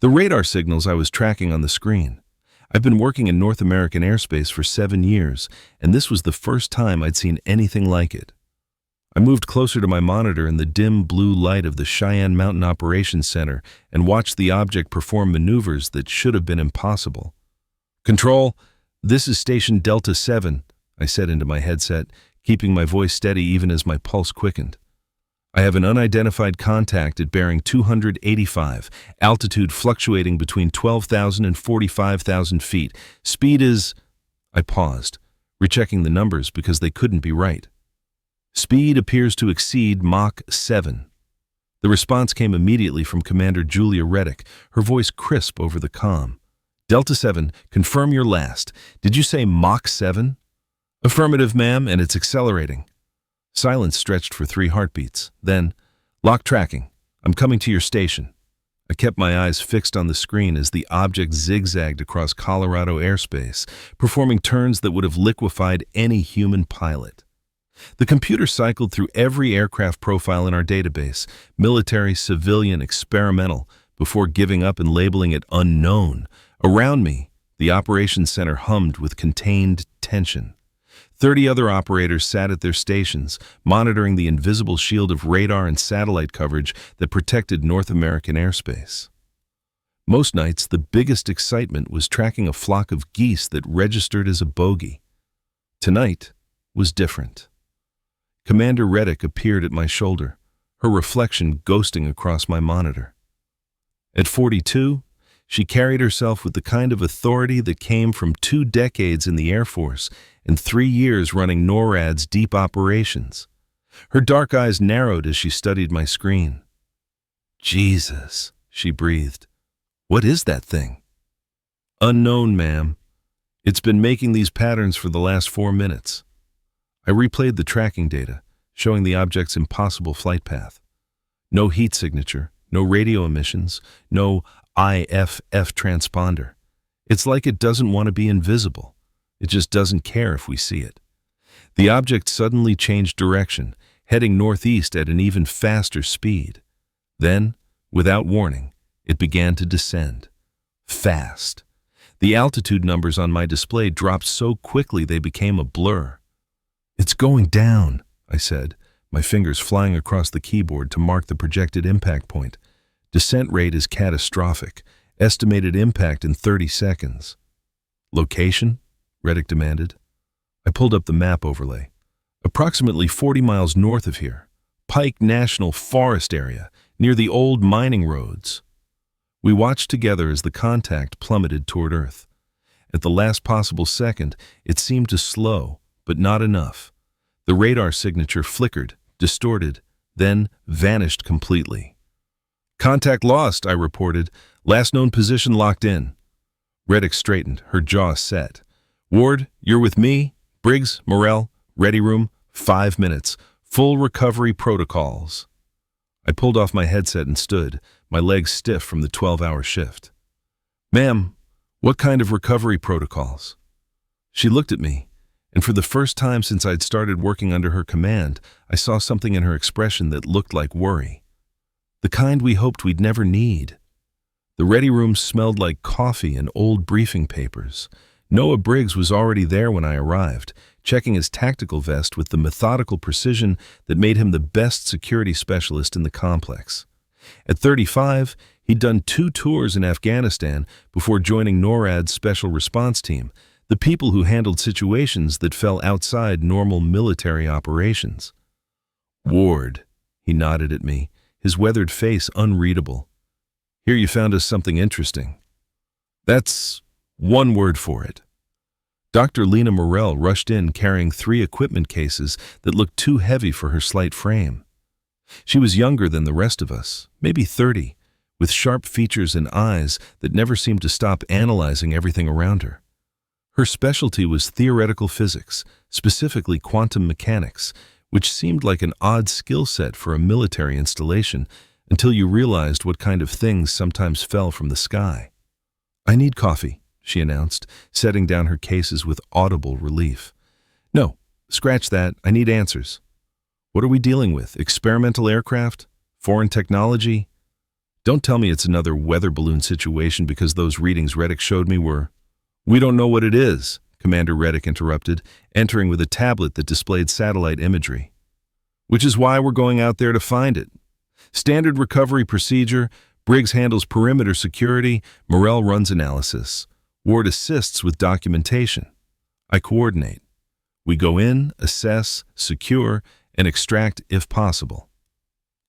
The radar signals I was tracking on the screen. I've been working in North American airspace for 7 years, and this was the first time I'd seen anything like it. I moved closer to my monitor in the dim blue light of the Cheyenne Mountain Operations Center and watched the object perform maneuvers that should have been impossible. "Control, this is Station Delta 7, I said into my headset, keeping my voice steady even as my pulse quickened. "I have an unidentified contact at bearing 285, altitude fluctuating between 12,000 and 45,000 feet. Speed is—" I paused, rechecking the numbers because they couldn't be right. "Speed appears to exceed Mach 7. The response came immediately from Commander Julia Reddick, her voice crisp over the comm. "Delta 7, confirm your last. Did you say Mach 7? "Affirmative, ma'am, and it's accelerating." Silence stretched for 3 heartbeats. Then, "Lock tracking. I'm coming to your station." I kept my eyes fixed on the screen as the object zigzagged across Colorado airspace, performing turns that would have liquefied any human pilot. The computer cycled through every aircraft profile in our database, military, civilian, experimental, before giving up and labeling it unknown. Around me, the operations center hummed with contained tension. 30 other operators sat at their stations, monitoring the invisible shield of radar and satellite coverage that protected North American airspace. Most nights, the biggest excitement was tracking a flock of geese that registered as a bogey. Tonight was different. Commander Reddick appeared at my shoulder, her reflection ghosting across my monitor. At 42, she carried herself with the kind of authority that came from 2 decades in the Air Force and 3 years running NORAD's deep operations. Her dark eyes narrowed as she studied my screen. "Jesus," she breathed. "What is that thing?" "Unknown, ma'am. It's been making these patterns for the last 4 minutes. I replayed the tracking data, showing the object's impossible flight path. No heat signature, no radio emissions, no IFF transponder. It's like it doesn't want to be invisible. It just doesn't care if we see it. The object suddenly changed direction, heading northeast at an even faster speed. Then, without warning, it began to descend. Fast. The altitude numbers on my display dropped so quickly they became a blur. "It's going down," I said, my fingers flying across the keyboard to mark the projected impact point. "Descent rate is catastrophic. Estimated impact in 30 seconds. "Location?" Reddick demanded. I pulled up the map overlay. "Approximately 40 miles north of here. Pike National Forest area, near the old mining roads." We watched together as the contact plummeted toward Earth. At the last possible second, it seemed to slow, but not enough. The radar signature flickered, distorted, then vanished completely. "Contact lost," I reported. "Last known position locked in." Reddick straightened, her jaw set. "Ward, you're with me. Briggs, Morrell, ready room, 5 minutes. Full recovery protocols." I pulled off my headset and stood, my legs stiff from the 12-hour shift. "Ma'am, what kind of recovery protocols?" She looked at me, and for the first time since I'd started working under her command, I saw something in her expression that looked like worry. The kind we hoped we'd never need. The ready room smelled like coffee and old briefing papers. Noah Briggs was already there when I arrived, checking his tactical vest with the methodical precision that made him the best security specialist in the complex. At 35, he'd done 2 tours in Afghanistan before joining NORAD's Special Response Team, the people who handled situations that fell outside normal military operations. "Ward," he nodded at me, his weathered face unreadable. "Hear you found us something interesting." "That's one word for it." Dr. Lena Morrell rushed in carrying 3 equipment cases that looked too heavy for her slight frame. She was younger than the rest of us, maybe 30, with sharp features and eyes that never seemed to stop analyzing everything around her. Her specialty was theoretical physics, specifically quantum mechanics, which seemed like an odd skill set for a military installation until you realized what kind of things sometimes fell from the sky. "I need coffee," she announced, setting down her cases with audible relief. "No, scratch that. I need answers. What are we dealing with? Experimental aircraft? Foreign technology?" Don't tell me it's another weather balloon situation because those readings Reddick showed me were... We don't know what it is, Commander Reddick interrupted, entering with a tablet that displayed satellite imagery. Which is why we're going out there to find it. Standard recovery procedure, Briggs handles perimeter security, Morrell runs analysis. Ward assists with documentation. I coordinate. We go in, assess, secure, and extract if possible.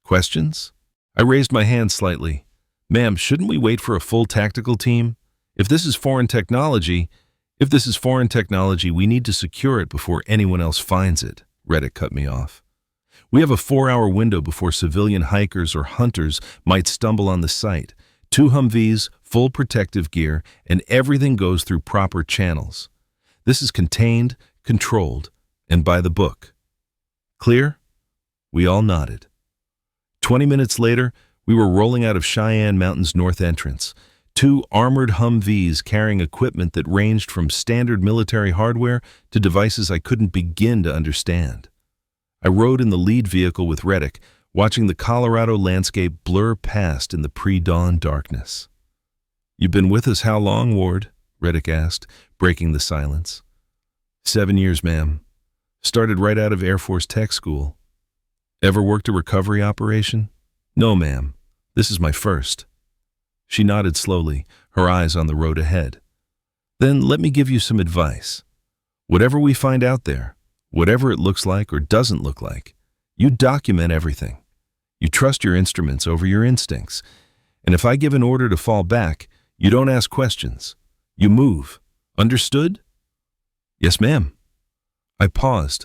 Questions? I raised my hand slightly. Ma'am, shouldn't we wait for a full tactical team? If this is foreign technology, we need to secure it before anyone else finds it, Reddick cut me off. We have a 4-hour window before civilian hikers or hunters might stumble on the site. 2 Humvees, full protective gear, and everything goes through proper channels. This is contained, controlled, and by the book. Clear? We all nodded. 20 minutes later, we were rolling out of Cheyenne Mountain's north entrance. 2 armored Humvees carrying equipment that ranged from standard military hardware to devices I couldn't begin to understand. I rode in the lead vehicle with Reddick, watching the Colorado landscape blur past in the pre-dawn darkness. You've been with us how long, Ward? Reddick asked, breaking the silence. 7 years, ma'am. Started right out of Air Force Tech School. Ever worked a recovery operation? No, ma'am. This is my first. She nodded slowly, her eyes on the road ahead. Then let me give you some advice. Whatever we find out there, whatever it looks like or doesn't look like, you document everything. You trust your instruments over your instincts. And if I give an order to fall back, you don't ask questions. You move. Understood? Yes, ma'am. I paused,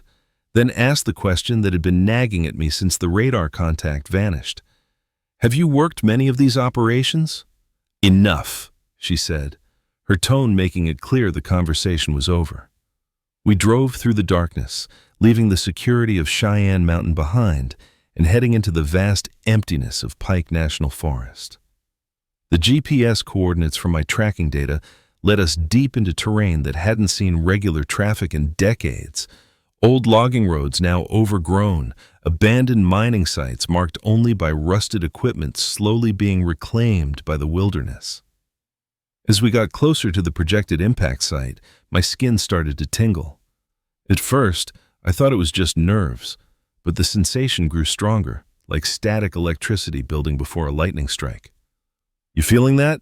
then asked the question that had been nagging at me since the radar contact vanished. Have you worked many of these operations? Enough, she said, her tone making it clear the conversation was over. We drove through the darkness, leaving the security of Cheyenne Mountain behind and heading into the vast emptiness of Pike National Forest. The GPS coordinates from my tracking data led us deep into terrain that hadn't seen regular traffic in decades. Old logging roads now overgrown, abandoned mining sites marked only by rusted equipment slowly being reclaimed by the wilderness. As we got closer to the projected impact site, my skin started to tingle. At first, I thought it was just nerves, but the sensation grew stronger, like static electricity building before a lightning strike. You feeling that?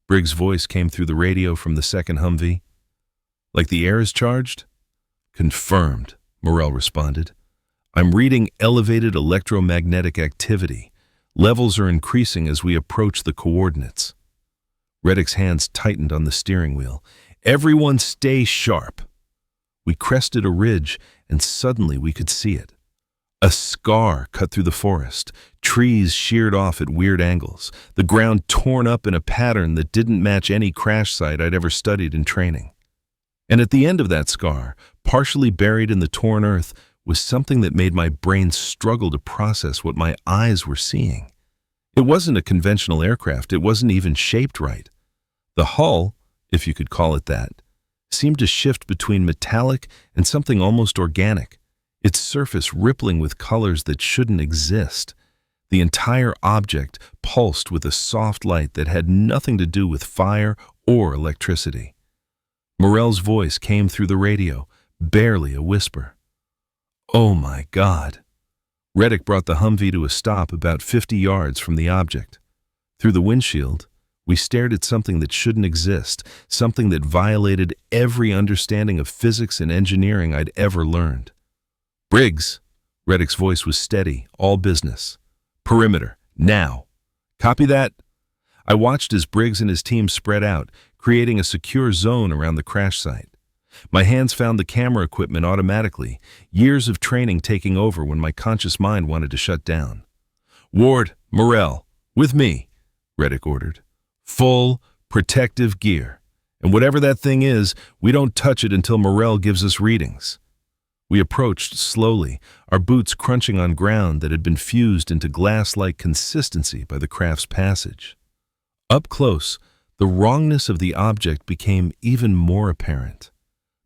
Briggs' voice came through the radio from the second Humvee. Like the air is charged? Confirmed, Morrell responded. I'm reading elevated electromagnetic activity. Levels are increasing as we approach the coordinates. Reddick's hands tightened on the steering wheel. Everyone stay sharp. We crested a ridge, and suddenly we could see it. A scar cut through the forest, trees sheared off at weird angles, the ground torn up in a pattern that didn't match any crash site I'd ever studied in training. And at the end of that scar, partially buried in the torn earth, was something that made my brain struggle to process what my eyes were seeing. It wasn't a conventional aircraft, it wasn't even shaped right. The hull, if you could call it that, seemed to shift between metallic and something almost organic, its surface rippling with colors that shouldn't exist. The entire object pulsed with a soft light that had nothing to do with fire or electricity. Morrell's voice came through the radio, barely a whisper. Oh my God. Reddick brought the Humvee to a stop about 50 yards from the object. Through the windshield, we stared at something that shouldn't exist, something that violated every understanding of physics and engineering I'd ever learned. Briggs, Reddick's voice was steady, all business. Perimeter, now. Copy that? I watched as Briggs and his team spread out, creating a secure zone around the crash site. My hands found the camera equipment automatically, years of training taking over when my conscious mind wanted to shut down. Ward, Morrell, with me, Reddick ordered. Full protective gear. And whatever that thing is, we don't touch it until Morrell gives us readings. We approached slowly, our boots crunching on ground that had been fused into glass-like consistency by the craft's passage. Up close, the wrongness of the object became even more apparent.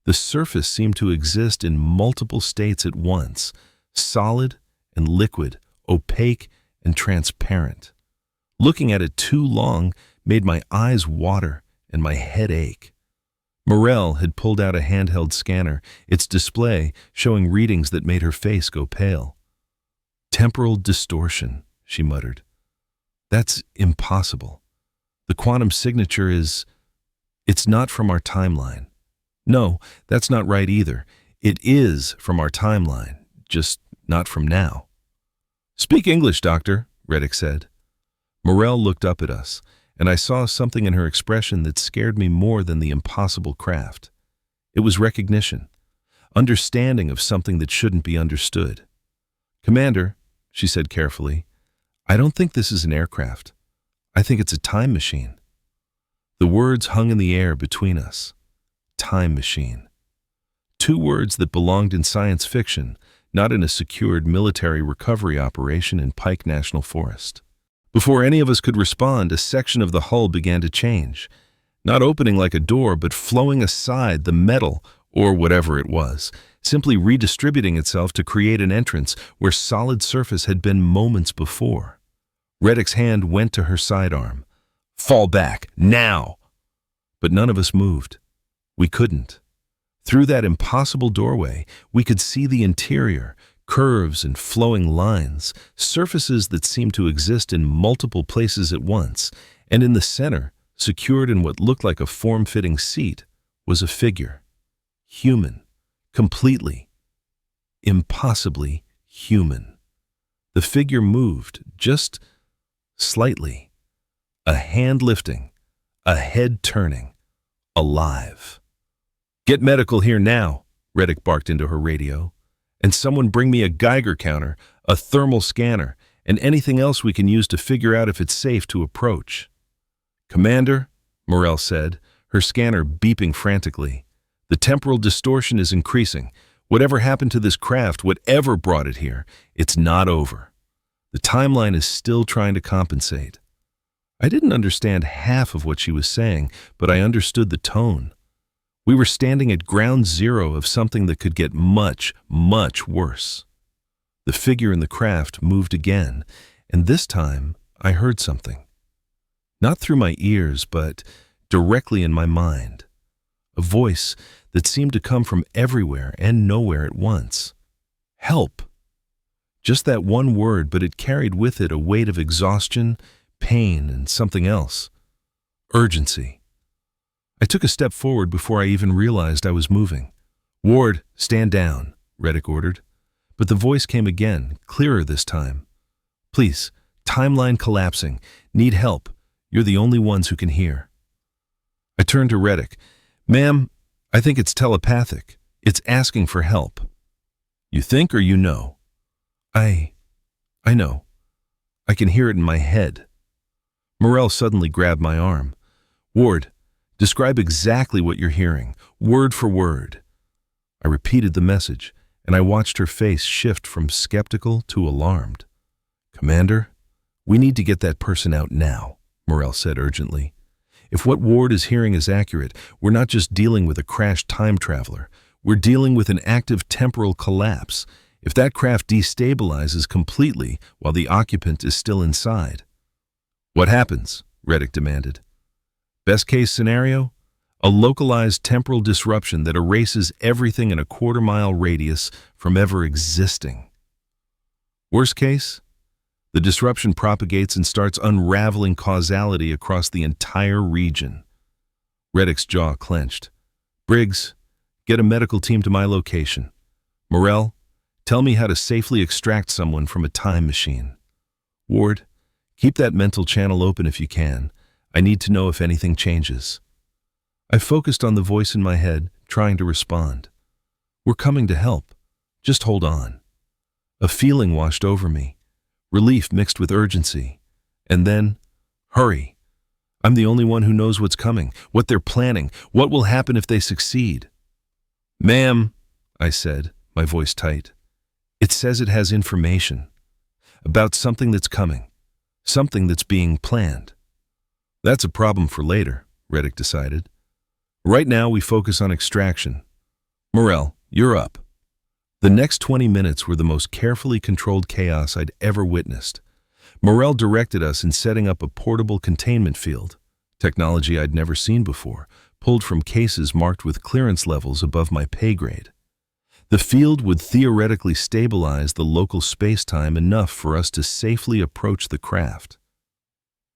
The surface seemed to exist in multiple states at once, solid and liquid, opaque and transparent. Looking at it too long made my eyes water and my head ache. Morel had pulled out a handheld scanner, its display showing readings that made her face go pale. "Temporal distortion," she muttered. "That's impossible. The quantum signature it's not from our timeline." "No, that's not right either. It is from our timeline, just not from now." "Speak English, Doctor," Reddick said. Morel looked up at us, and I saw something in her expression that scared me more than the impossible craft. It was recognition, understanding of something that shouldn't be understood. "Commander," she said carefully, "I don't think this is an aircraft. I think it's a time machine." The words hung in the air between us. Time machine. Two words that belonged in science fiction, not in a secured military recovery operation in Pike National Forest. Before any of us could respond, a section of the hull began to change, not opening like a door, but flowing aside, the metal, or whatever it was, simply redistributing itself to create an entrance where solid surface had been moments before. Reddick's hand went to her sidearm. "Fall back, now!" But none of us moved. We couldn't. Through that impossible doorway, we could see the interior, curves and flowing lines, surfaces that seemed to exist in multiple places at once, and in the center, secured in what looked like a form-fitting seat, was a figure. Human. Completely. Impossibly human. The figure moved, just slightly. A hand lifting, a head turning, alive. "Get medical here now," Reddick barked into her radio. "And someone bring me a Geiger counter, a thermal scanner, and anything else we can use to figure out if it's safe to approach." "Commander," Morel said, her scanner beeping frantically, "the temporal distortion is increasing. Whatever happened to this craft, whatever brought it here, it's not over. The timeline is still trying to compensate." I didn't understand half of what she was saying, but I understood the tone. We were standing at ground zero of something that could get much, much worse. The figure in the craft moved again, and this time I heard something. Not through my ears, but directly in my mind. A voice that seemed to come from everywhere and nowhere at once. Help! Just that one word, but it carried with it a weight of exhaustion, pain, and something else. Urgency. I took a step forward before I even realized I was moving. "Ward, stand down," Reddick ordered. But the voice came again, clearer this time. "Please, timeline collapsing. Need help. You're the only ones who can hear." I turned to Reddick. "Ma'am, I think it's telepathic. It's asking for help." "You think or you know?" I know. I can hear it in my head." Morel suddenly grabbed my arm. "Ward, describe exactly what you're hearing, word for word." I repeated the message, and I watched her face shift from skeptical to alarmed. "Commander, we need to get that person out now," Morel said urgently. "If what Ward is hearing is accurate, we're not just dealing with a crashed time traveler. We're dealing with an active temporal collapse. If that craft destabilizes completely while the occupant is still inside." "What happens?" Reddick demanded. "Best case scenario? A localized temporal disruption that erases everything in a quarter-mile radius from ever existing. Worst case? The disruption propagates and starts unraveling causality across the entire region." Reddick's jaw clenched. "Briggs, get a medical team to my location. Morel, tell me how to safely extract someone from a time machine. Ward, keep that mental channel open if you can. I need to know if anything changes." I focused on the voice in my head, trying to respond. "We're coming to help. Just hold on." A feeling washed over me, relief mixed with urgency. And then, hurry. I'm the only one who knows what's coming, what they're planning, what will happen if they succeed. "Ma'am," I said, my voice tight. "It says it has information about something that's coming, something that's being planned." "That's a problem for later," Reddick decided. "Right now we focus on extraction. Morel, you're up." The next 20 minutes were the most carefully controlled chaos I'd ever witnessed. Morel directed us in setting up a portable containment field, technology I'd never seen before, pulled from cases marked with clearance levels above my pay grade. The field would theoretically stabilize the local space-time enough for us to safely approach the craft.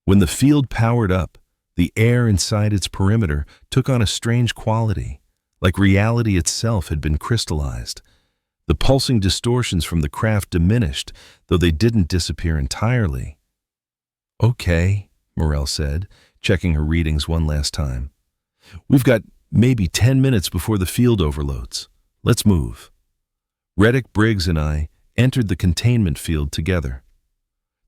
When the field powered up, the air inside its perimeter took on a strange quality, like reality itself had been crystallized. The pulsing distortions from the craft diminished, though they didn't disappear entirely. "Okay," Morel said, checking her readings one last time. "We've got maybe 10 minutes before the field overloads. Let's move." Reddick, Briggs, and I entered the containment field together.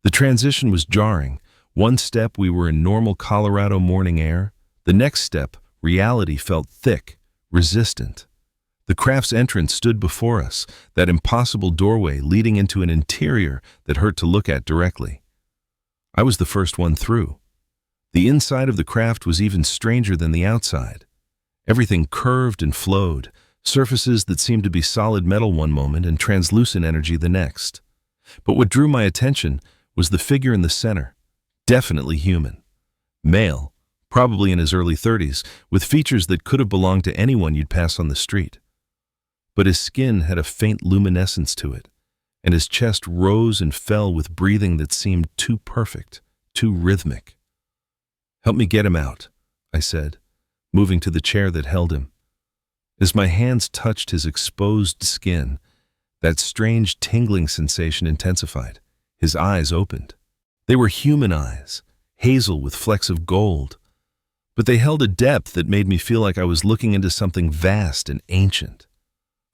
The transition was jarring. One step, we were in normal Colorado morning air. The next step, reality felt thick, resistant. The craft's entrance stood before us, that impossible doorway leading into an interior that hurt to look at directly. I was the first one through. The inside of the craft was even stranger than the outside. Everything curved and flowed, surfaces that seemed to be solid metal one moment and translucent energy the next. But what drew my attention was the figure in the center, definitely human. Male, probably in his early 30s, with features that could have belonged to anyone you'd pass on the street. But his skin had a faint luminescence to it, and his chest rose and fell with breathing that seemed too perfect, too rhythmic. "Help me get him out," I said, moving to the chair that held him. As my hands touched his exposed skin, that strange tingling sensation intensified. His eyes opened. They were human eyes, hazel with flecks of gold, but they held a depth that made me feel like I was looking into something vast and ancient.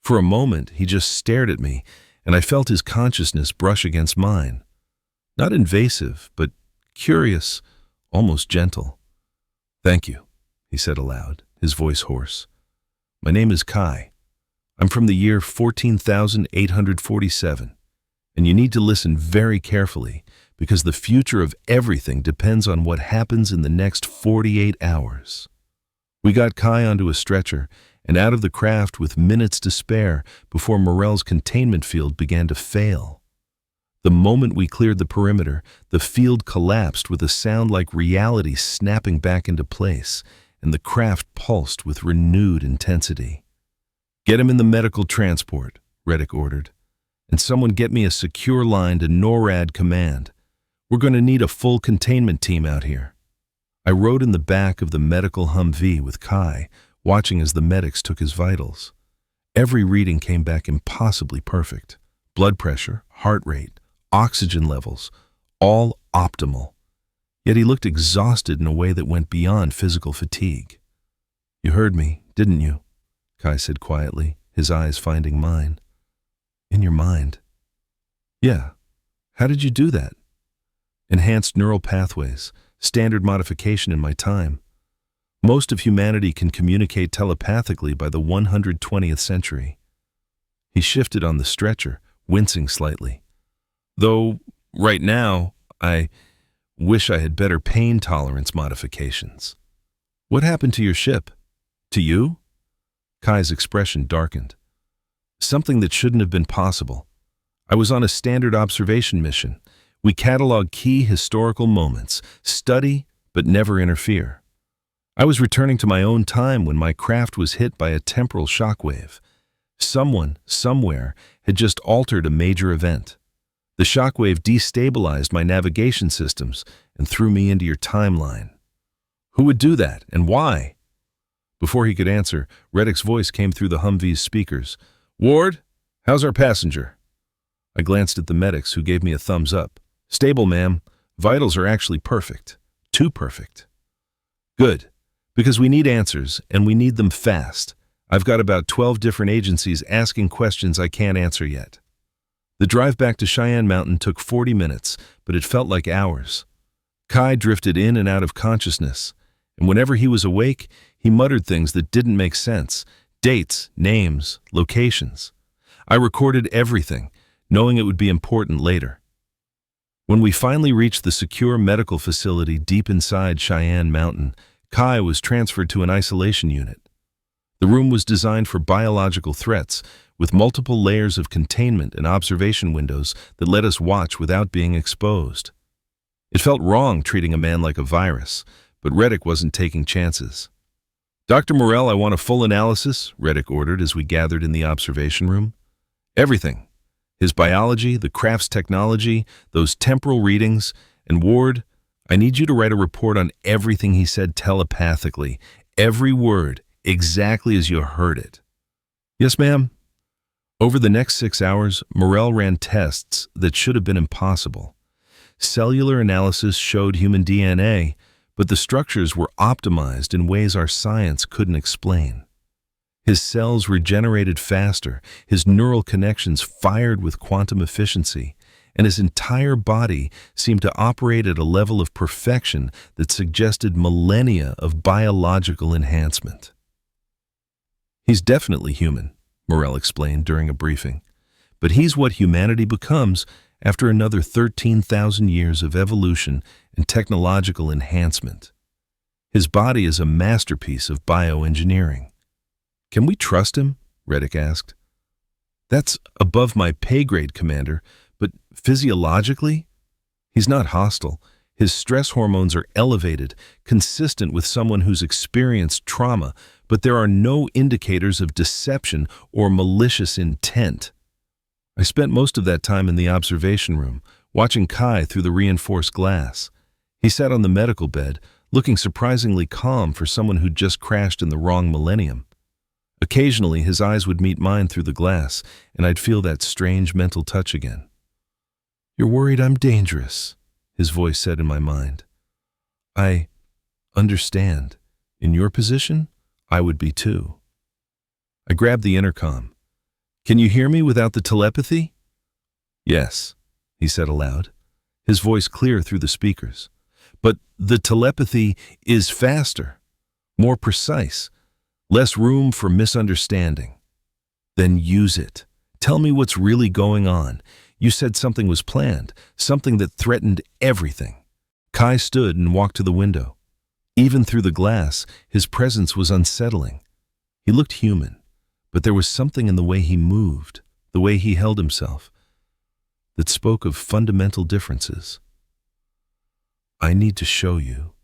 For a moment, he just stared at me, and I felt his consciousness brush against mine. Not invasive, but curious, almost gentle. "Thank you," he said aloud, his voice hoarse. "My name is Kai. I'm from the year 14,847, and you need to listen very carefully because the future of everything depends on what happens in the next 48 hours. We got Kai onto a stretcher and out of the craft with minutes to spare before Morel's containment field began to fail. The moment we cleared the perimeter, the field collapsed with a sound like reality snapping back into place, and the craft pulsed with renewed intensity. "Get him in the medical transport," Reddick ordered, "and someone get me a secure line to NORAD command. We're going to need a full containment team out here." I rode in the back of the medical Humvee with Kai, watching as the medics took his vitals. Every reading came back impossibly perfect. Blood pressure, heart rate, oxygen levels, all optimal. Yet he looked exhausted in a way that went beyond physical fatigue. "You heard me, didn't you?" Kai said quietly, his eyes finding mine. "In your mind?" "Yeah. How did you do that?" "Enhanced neural pathways, standard modification in my time. Most of humanity can communicate telepathically by the 120th century. He shifted on the stretcher, wincing slightly. "Though, right now, I wish I had better pain tolerance modifications." "What happened to your ship? To you?" Kai's expression darkened. "Something that shouldn't have been possible. I was on a standard observation mission. We catalog key historical moments, study but never interfere. I was returning to my own time when my craft was hit by a temporal shockwave. Someone, somewhere, had just altered a major event. The shockwave destabilized my navigation systems and threw me into your timeline. Who would do that, and why?" Before he could answer, Reddick's voice came through the Humvee's speakers. "Ward, how's our passenger?" I glanced at the medics, who gave me a thumbs up. "Stable, ma'am. Vitals are actually perfect. Too perfect." "Good, because we need answers, and we need them fast. I've got about 12 different agencies asking questions I can't answer yet." The drive back to Cheyenne Mountain took 40 minutes, but it felt like hours. Kai drifted in and out of consciousness, and whenever he was awake, he muttered things that didn't make sense. Dates, names, locations. I recorded everything, knowing it would be important later. When we finally reached the secure medical facility deep inside Cheyenne Mountain, Kai was transferred to an isolation unit. The room was designed for biological threats, with multiple layers of containment and observation windows that let us watch without being exposed. It felt wrong treating a man like a virus, but Reddick wasn't taking chances. "Dr. Morell, I want a full analysis," Reddick ordered as we gathered in the observation room. "Everything. His biology, the craft's technology, those temporal readings, and Ward, I need you to write a report on everything he said telepathically, every word, exactly as you heard it." "Yes, ma'am." Over the next 6 hours, Morell ran tests that should have been impossible. Cellular analysis showed human DNA, but the structures were optimized in ways our science couldn't explain. His cells regenerated faster, his neural connections fired with quantum efficiency, and his entire body seemed to operate at a level of perfection that suggested millennia of biological enhancement. "He's definitely human," Morell explained during a briefing, "but he's what humanity becomes after another 13,000 years of evolution and technological enhancement. His body is a masterpiece of bioengineering." "Can we trust him?" Reddick asked. "That's above my pay grade, Commander, but physiologically? He's not hostile. His stress hormones are elevated, consistent with someone who's experienced trauma, but there are no indicators of deception or malicious intent." I spent most of that time in the observation room, watching Kai through the reinforced glass. He sat on the medical bed, looking surprisingly calm for someone who'd just crashed in the wrong millennium. Occasionally, his eyes would meet mine through the glass, and I'd feel that strange mental touch again. "You're worried I'm dangerous," his voice said in my mind. "I understand. In your position, I would be too." I grabbed the intercom. "Can you hear me without the telepathy?" "Yes," he said aloud, his voice clear through the speakers. "But the telepathy is faster, more precise, less room for misunderstanding." "Then use it. Tell me what's really going on. You said something was planned, something that threatened everything." Kai stood and walked to the window. Even through the glass, his presence was unsettling. He looked human, but there was something in the way he moved, the way he held himself, that spoke of fundamental differences. "I need to show you,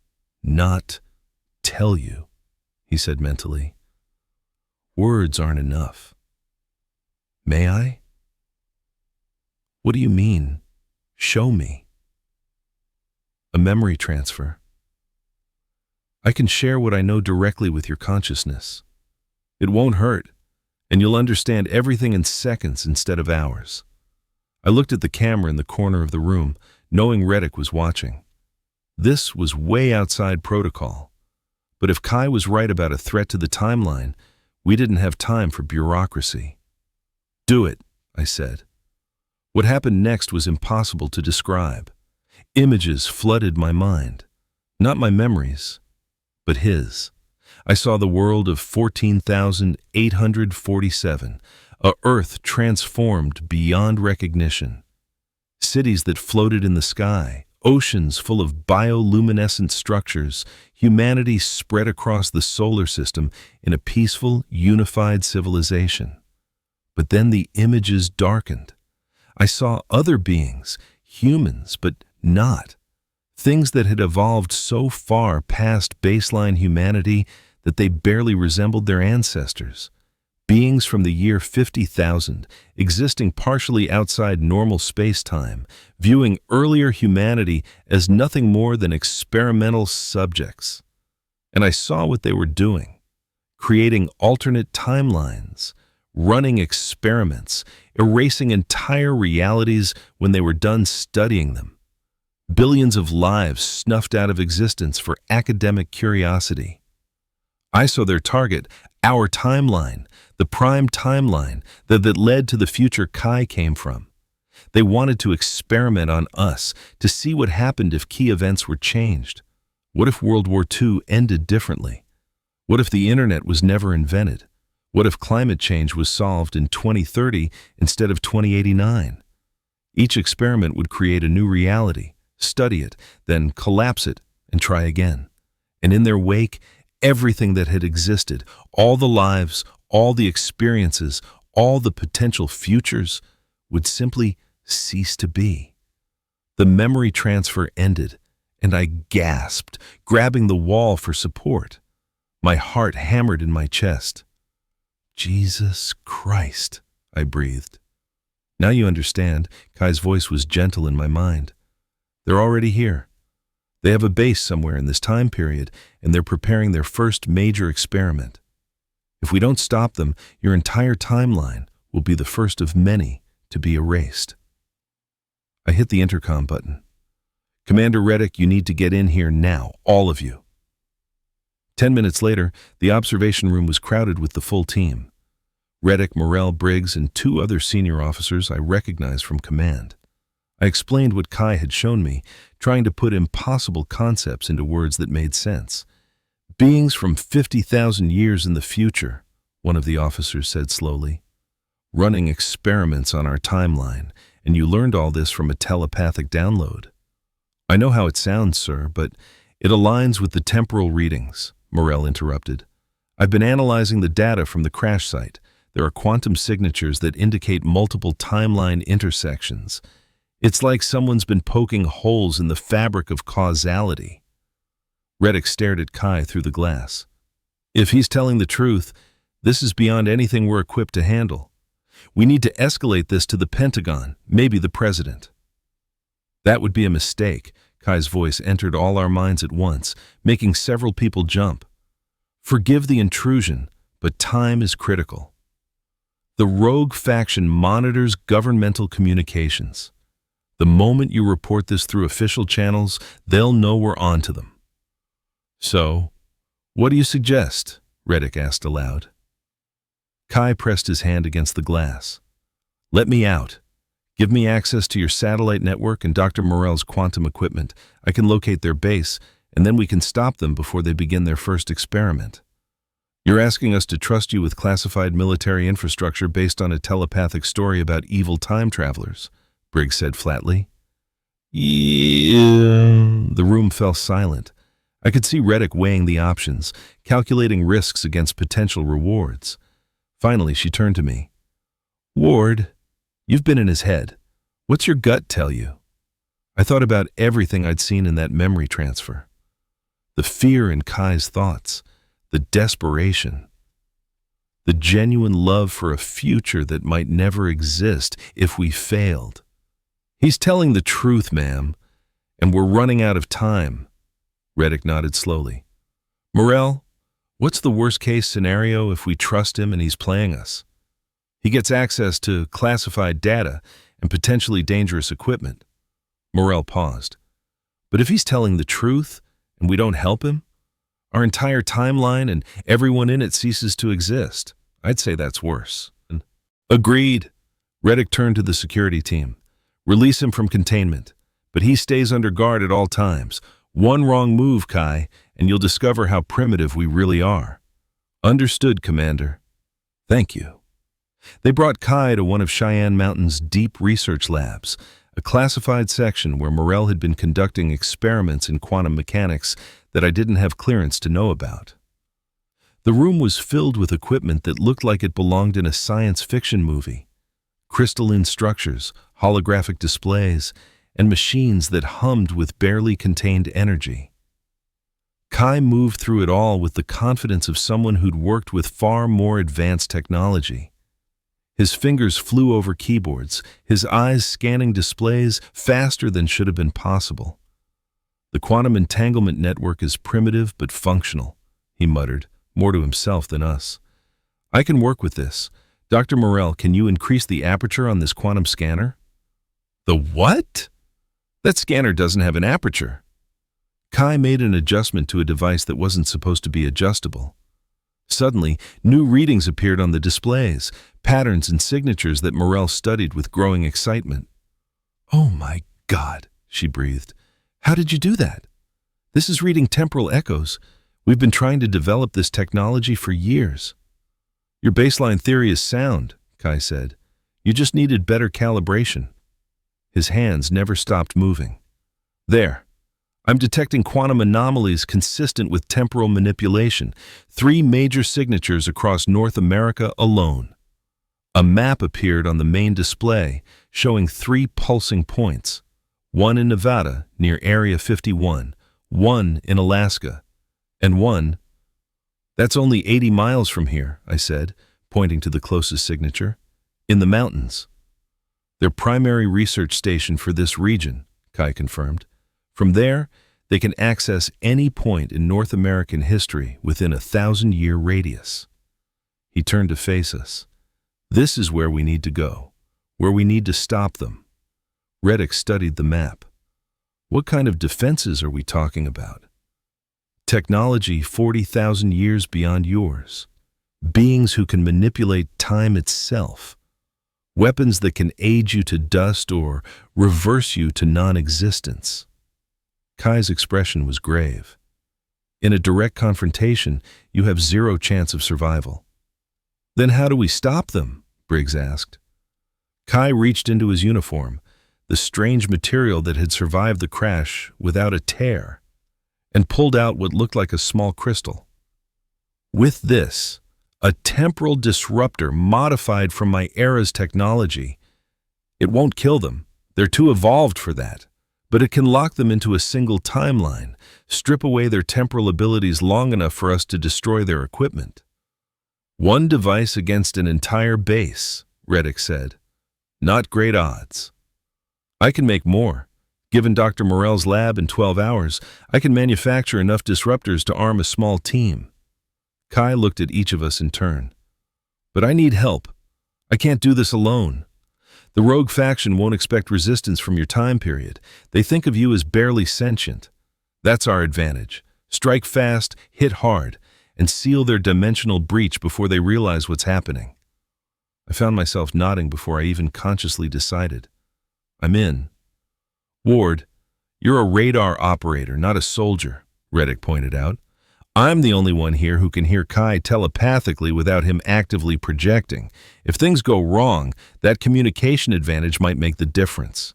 not tell you," he said mentally. "Words aren't enough." "May I?" "What do you mean, show me?" "A memory transfer. I can share what I know directly with your consciousness. It won't hurt, and you'll understand everything in seconds instead of hours." I looked at the camera in the corner of the room, knowing Reddick was watching. This was way outside protocol. But if Kai was right about a threat to the timeline, we didn't have time for bureaucracy. "Do it," I said. What happened next was impossible to describe. Images flooded my mind. Not my memories, but his. I saw the world of 14,847, a Earth transformed beyond recognition. Cities that floated in the sky, oceans full of bioluminescent structures, humanity spread across the solar system in a peaceful, unified civilization. But then the images darkened. I saw other beings, humans, but not. Things that had evolved so far past baseline humanity that they barely resembled their ancestors. Beings from the year 50,000, existing partially outside normal space-time, viewing earlier humanity as nothing more than experimental subjects. And I saw what they were doing, creating alternate timelines, running experiments, erasing entire realities when they were done studying them. Billions of lives snuffed out of existence for academic curiosity. I saw their target, our timeline, the prime timeline that led to the future Kai came from. They wanted to experiment on us, to see what happened if key events were changed. What if World War II ended differently? What if the internet was never invented? What if climate change was solved in 2030 instead of 2089? Each experiment would create a new reality, study it, then collapse it, and try again. And in their wake, everything that had existed, all the lives, all the experiences, all the potential futures, would simply cease to be. The memory transfer ended, and I gasped, grabbing the wall for support. My heart hammered in my chest. Jesus Christ, I breathed. Now you understand, Kai's voice was gentle in my mind. They're already here. They have a base somewhere in this time period, and they're preparing their first major experiment. If we don't stop them, your entire timeline will be the first of many to be erased. I hit the intercom button. Commander Reddick, you need to get in here now, all of you. 10 minutes later, the observation room was crowded with the full team. Reddick, Morrell, Briggs, and 2 other senior officers I recognized from command. I explained what Kai had shown me, trying to put impossible concepts into words that made sense. Beings from 50,000 years in the future, one of the officers said slowly. Running experiments on our timeline, and you learned all this from a telepathic download. I know how it sounds, sir, but it aligns with the temporal readings, Morrell interrupted. I've been analyzing the data from the crash site. There are quantum signatures that indicate multiple timeline intersections. It's like someone's been poking holes in the fabric of causality. Reddick stared at Kai through the glass. If he's telling the truth, this is beyond anything we're equipped to handle. We need to escalate this to the Pentagon, maybe the President. That would be a mistake. Kai's voice entered all our minds at once, making several people jump. Forgive the intrusion, but time is critical. The rogue faction monitors governmental communications. The moment you report this through official channels, they'll know we're on to them. So, what do you suggest? Reddick asked aloud. Kai pressed his hand against the glass. Let me out. Give me access to your satellite network and Dr. Morrell's quantum equipment. I can locate their base, and then we can stop them before they begin their first experiment. You're asking us to trust you with classified military infrastructure based on a telepathic story about evil time travelers, Briggs said flatly. Yeah. The room fell silent. I could see Reddick weighing the options, calculating risks against potential rewards. Finally, she turned to me. Ward, you've been in his head. What's your gut tell you? I thought about everything I'd seen in that memory transfer. The fear in Kai's thoughts, the desperation, the genuine love for a future that might never exist if we failed. He's telling the truth, ma'am, and we're running out of time. Reddick nodded slowly. Morrell, what's the worst-case scenario if we trust him and he's playing us? He gets access to classified data and potentially dangerous equipment. Morrell paused. But if he's telling the truth and we don't help him, our entire timeline and everyone in it ceases to exist. I'd say that's worse. Agreed. Reddick turned to the security team. Release him from containment, but he stays under guard at all times. One wrong move, Kai, and you'll discover how primitive we really are. Understood, Commander. Thank you. They brought Kai to one of Cheyenne Mountain's deep research labs, a classified section where Morrell had been conducting experiments in quantum mechanics that I didn't have clearance to know about. The room was filled with equipment that looked like it belonged in a science fiction movie. Crystalline structures, holographic displays, and machines that hummed with barely contained energy. Kai moved through it all with the confidence of someone who'd worked with far more advanced technology. His fingers flew over keyboards, his eyes scanning displays faster than should have been possible. The quantum entanglement network is primitive but functional, he muttered, more to himself than us. I can work with this. Dr. Morrell, can you increase the aperture on this quantum scanner? The what? That scanner doesn't have an aperture. Kai made an adjustment to a device that wasn't supposed to be adjustable. Suddenly, new readings appeared on the displays, patterns and signatures that Morrell studied with growing excitement. Oh my God, she breathed. How did you do that? This is reading temporal echoes. We've been trying to develop this technology for years. Your baseline theory is sound, Kai said. You just needed better calibration. His hands never stopped moving. There. I'm detecting quantum anomalies consistent with temporal manipulation, 3 major signatures across North America alone. A map appeared on the main display, showing 3 pulsing points, one in Nevada near Area 51, one in Alaska, and one— "That's only 80 miles from here," I said, pointing to the closest signature. "In the mountains." "Their primary research station for this region," Kai confirmed. "From there, they can access any point in North American history within a 1,000-year radius." He turned to face us. "This is where we need to go, where we need to stop them." Reddick studied the map. "What kind of defenses are we talking about?" "Technology 40,000 years beyond yours. Beings who can manipulate time itself. Weapons that can age you to dust or reverse you to non-existence." Kai's expression was grave. "In a direct confrontation, you have zero chance of survival." "Then how do we stop them?" Briggs asked. Kai reached into his uniform, the strange material that had survived the crash without a tear, and pulled out what looked like a small crystal. "With this, a temporal disruptor modified from my era's technology. It won't kill them, they're too evolved for that, but it can lock them into a single timeline, strip away their temporal abilities long enough for us to destroy their equipment." "One device against an entire base," Reddick said. "Not great odds." "I can make more. Given Dr. Morell's lab in 12 hours, I can manufacture enough disruptors to arm a small team." Kai looked at each of us in turn. "But I need help. I can't do this alone. The rogue faction won't expect resistance from your time period. They think of you as barely sentient. That's our advantage. Strike fast, hit hard, and seal their dimensional breach before they realize what's happening." I found myself nodding before I even consciously decided. "I'm in." "Ward, you're a radar operator, not a soldier," Reddick pointed out. "I'm the only one here who can hear Kai telepathically without him actively projecting. If things go wrong, that communication advantage might make the difference."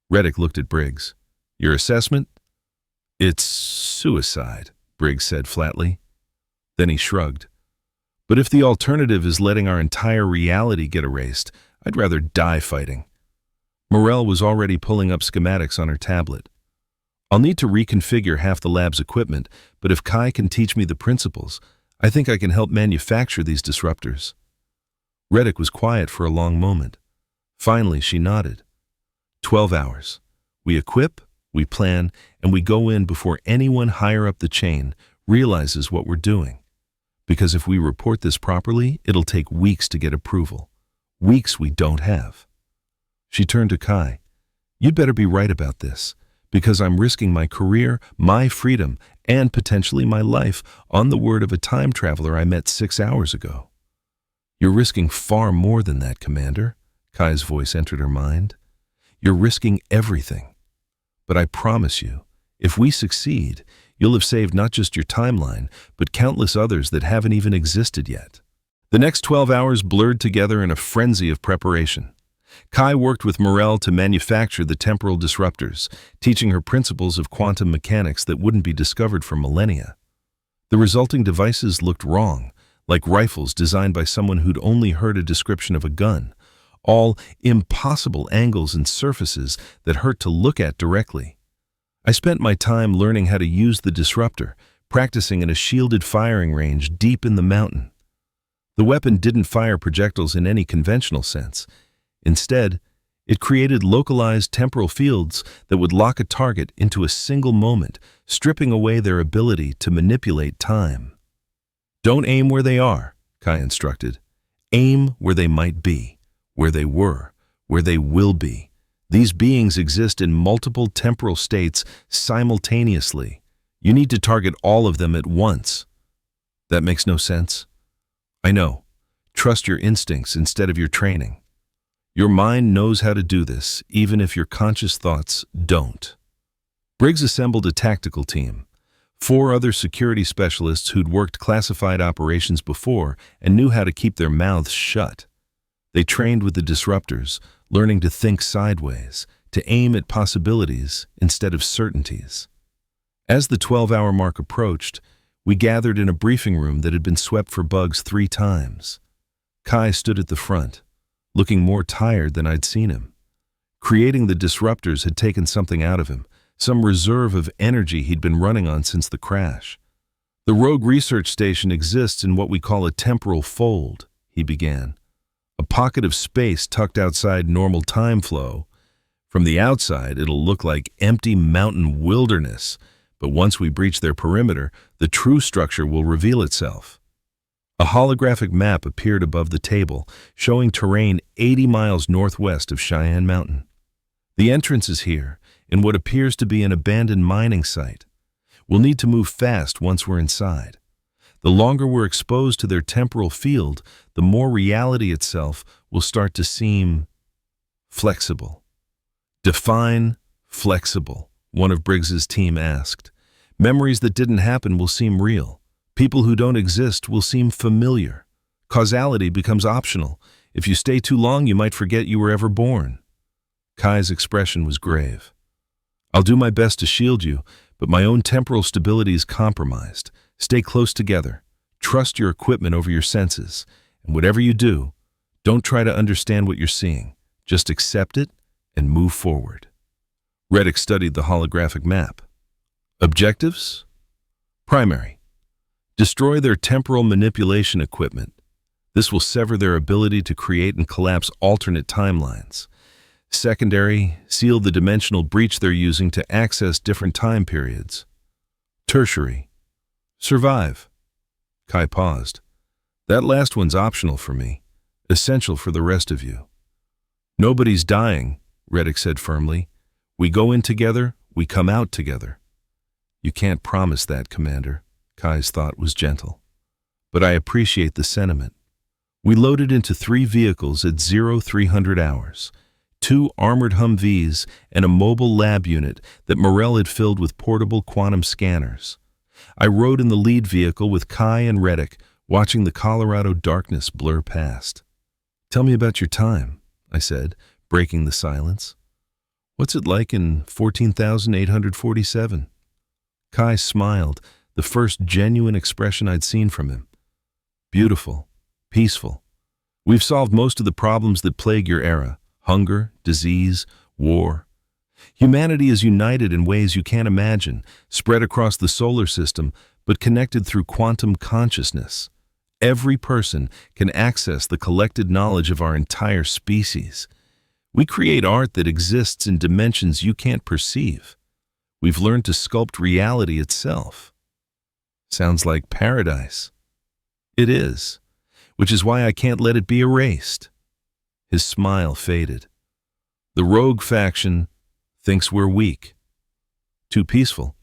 Reddick looked at Briggs. "Your assessment?" "It's suicide," Briggs said flatly. Then he shrugged. "But if the alternative is letting our entire reality get erased, I'd rather die fighting." Morell was already pulling up schematics on her tablet. "I'll need to reconfigure half the lab's equipment, but if Kai can teach me the principles, I think I can help manufacture these disruptors." Reddick was quiet for a long moment. Finally, she nodded. 12 hours. We equip, we plan, and we go in before anyone higher up the chain realizes what we're doing. Because if we report this properly, it'll take weeks to get approval. Weeks we don't have." She turned to Kai. "You'd better be right about this, because I'm risking my career, my freedom, and potentially my life on the word of a time traveler I met 6 hours ago." "You're risking far more than that, Commander," Kai's voice entered her mind. "You're risking everything. But I promise you, if we succeed, you'll have saved not just your timeline, but countless others that haven't even existed yet." The next 12 hours blurred together in a frenzy of preparation. Kai worked with Morell to manufacture the temporal disruptors, teaching her principles of quantum mechanics that wouldn't be discovered for millennia. The resulting devices looked wrong, like rifles designed by someone who'd only heard a description of a gun, all impossible angles and surfaces that hurt to look at directly. I spent my time learning how to use the disruptor, practicing in a shielded firing range deep in the mountain. The weapon didn't fire projectiles in any conventional sense. Instead, it created localized temporal fields that would lock a target into a single moment, stripping away their ability to manipulate time. "Don't aim where they are," Kai instructed. "Aim where they might be, where they were, where they will be. These beings exist in multiple temporal states simultaneously. You need to target all of them at once." "That makes no sense." "I know. Trust your instincts instead of your training. Your mind knows how to do this, even if your conscious thoughts don't." Briggs assembled a tactical team. 4 other security specialists who'd worked classified operations before and knew how to keep their mouths shut. They trained with the disruptors, learning to think sideways, to aim at possibilities instead of certainties. As the 12-hour mark approached, we gathered in a briefing room that had been swept for bugs 3 times. Kai stood at the front, looking more tired than I'd seen him. Creating the disruptors had taken something out of him, some reserve of energy he'd been running on since the crash. The rogue research station exists in what we call a temporal fold, he began. A pocket of space tucked outside normal time flow. From the outside, it'll look like empty mountain wilderness, but once we breach their perimeter, the true structure will reveal itself. A holographic map appeared above the table, showing terrain 80 miles northwest of Cheyenne Mountain. The entrance is here, in what appears to be an abandoned mining site. We'll need to move fast once we're inside. The longer we're exposed to their temporal field, the more reality itself will start to seem flexible. Define flexible, one of Briggs's team asked. Memories that didn't happen will seem real. People who don't exist will seem familiar. Causality becomes optional. If you stay too long, you might forget you were ever born. Kai's expression was grave. I'll do my best to shield you, but my own temporal stability is compromised. Stay close together. Trust your equipment over your senses. And whatever you do, don't try to understand what you're seeing. Just accept it and move forward. Reddick studied the holographic map. Objectives? Primary. Destroy their temporal manipulation equipment. This will sever their ability to create and collapse alternate timelines. Secondary, seal the dimensional breach they're using to access different time periods. Tertiary. Survive. Kai paused. That last one's optional for me, essential for the rest of you. Nobody's dying, Reddick said firmly. We go in together, we come out together. You can't promise that, Commander, Kai's thought was gentle. But I appreciate the sentiment. We loaded into 3 vehicles at 0300 hours. 2 armored Humvees and a mobile lab unit that Morell had filled with portable quantum scanners. I rode in the lead vehicle with Kai and Reddick, watching the Colorado darkness blur past. Tell me about your time, I said, breaking the silence. What's it like in 14,847? Kai smiled, the first genuine expression I'd seen from him. Beautiful, peaceful. We've solved most of the problems that plague your era. Hunger, disease, war. Humanity is united in ways you can't imagine, spread across the solar system, but connected through quantum consciousness. Every person can access the collected knowledge of our entire species. We create art that exists in dimensions you can't perceive. We've learned to sculpt reality itself. Sounds like paradise. It is, which is why I can't let it be erased. His smile faded. The rogue faction thinks we're weak. Too peaceful,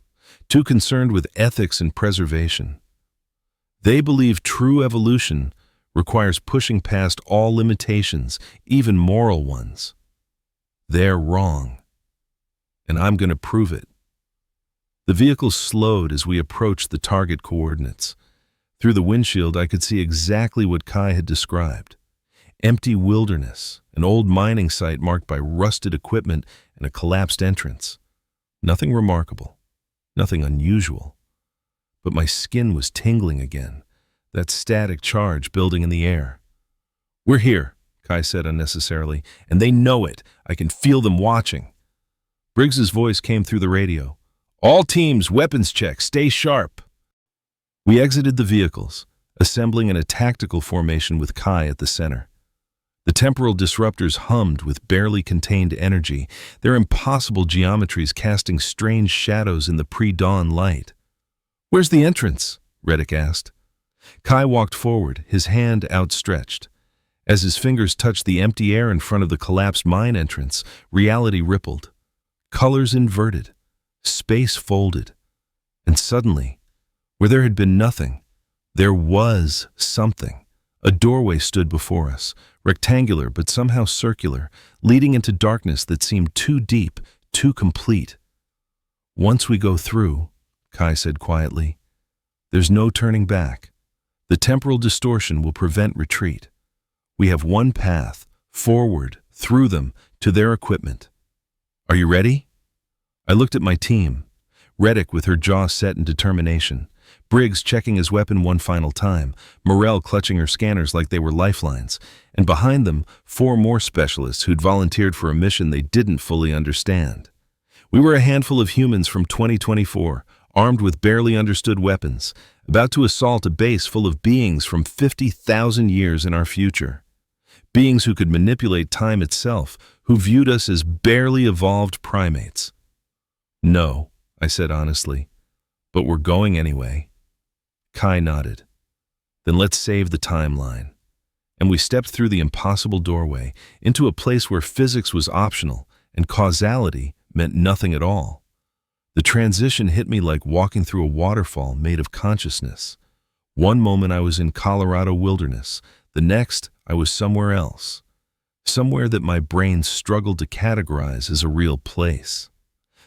too concerned with ethics and preservation. They believe true evolution requires pushing past all limitations, even moral ones. They're wrong, and I'm going to prove it. The vehicle slowed as we approached the target coordinates. Through the windshield, I could see exactly what Kai had described. Empty wilderness, an old mining site marked by rusted equipment and a collapsed entrance. Nothing remarkable, nothing unusual. But my skin was tingling again, that static charge building in the air. We're here, Kai said unnecessarily, and they know it. I can feel them watching. Briggs's voice came through the radio. All teams, weapons check, stay sharp. We exited the vehicles, assembling in a tactical formation with Kai at the center. The temporal disruptors hummed with barely contained energy, their impossible geometries casting strange shadows in the pre-dawn light. Where's the entrance? Reddick asked. Kai walked forward, his hand outstretched. As his fingers touched the empty air in front of the collapsed mine entrance, reality rippled. Colors inverted, space folded, and suddenly, where there had been nothing, there was something. A doorway stood before us, rectangular but somehow circular, leading into darkness that seemed too deep, too complete. Once we go through, Kai said quietly, there's no turning back. The temporal distortion will prevent retreat. We have one path, forward, through them, to their equipment. Are you ready? I looked at my team. Reddick with her jaw set in determination. Briggs checking his weapon one final time, Morell clutching her scanners like they were lifelines, and behind them, 4 more specialists who'd volunteered for a mission they didn't fully understand. We were a handful of humans from 2024, armed with barely understood weapons, about to assault a base full of beings from 50,000 years in our future. Beings who could manipulate time itself, who viewed us as barely evolved primates. "No," I said honestly, "but we're going anyway." Kai nodded. "Then let's save the timeline." And we stepped through the impossible doorway into a place where physics was optional and causality meant nothing at all. The transition hit me like walking through a waterfall made of consciousness. One moment I was in Colorado wilderness, the next I was somewhere else. Somewhere that my brain struggled to categorize as a real place.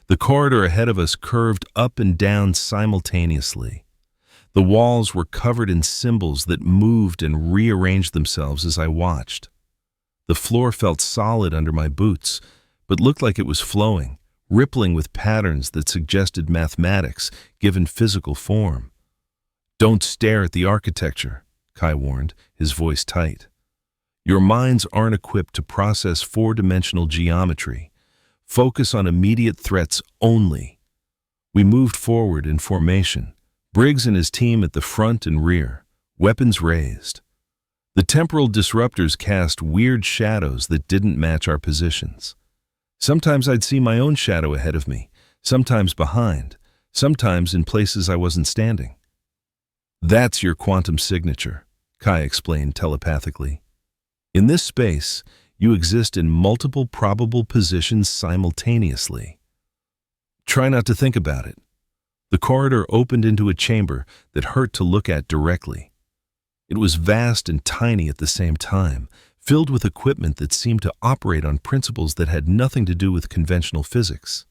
The corridor ahead of us curved up and down simultaneously. The walls were covered in symbols that moved and rearranged themselves as I watched. The floor felt solid under my boots, but looked like it was flowing, rippling with patterns that suggested mathematics given physical form. "Don't stare at the architecture," Kai warned, his voice tight. "Your minds aren't equipped to process 4-dimensional geometry. Focus on immediate threats only." We moved forward in formation, Briggs and his team at the front and rear, weapons raised. The temporal disruptors cast weird shadows that didn't match our positions. Sometimes I'd see my own shadow ahead of me, sometimes behind, sometimes in places I wasn't standing. "That's your quantum signature," Kai explained telepathically. "In this space, you exist in multiple probable positions simultaneously. Try not to think about it." The corridor opened into a chamber that hurt to look at directly. It was vast and tiny at the same time, filled with equipment that seemed to operate on principles that had nothing to do with conventional physics.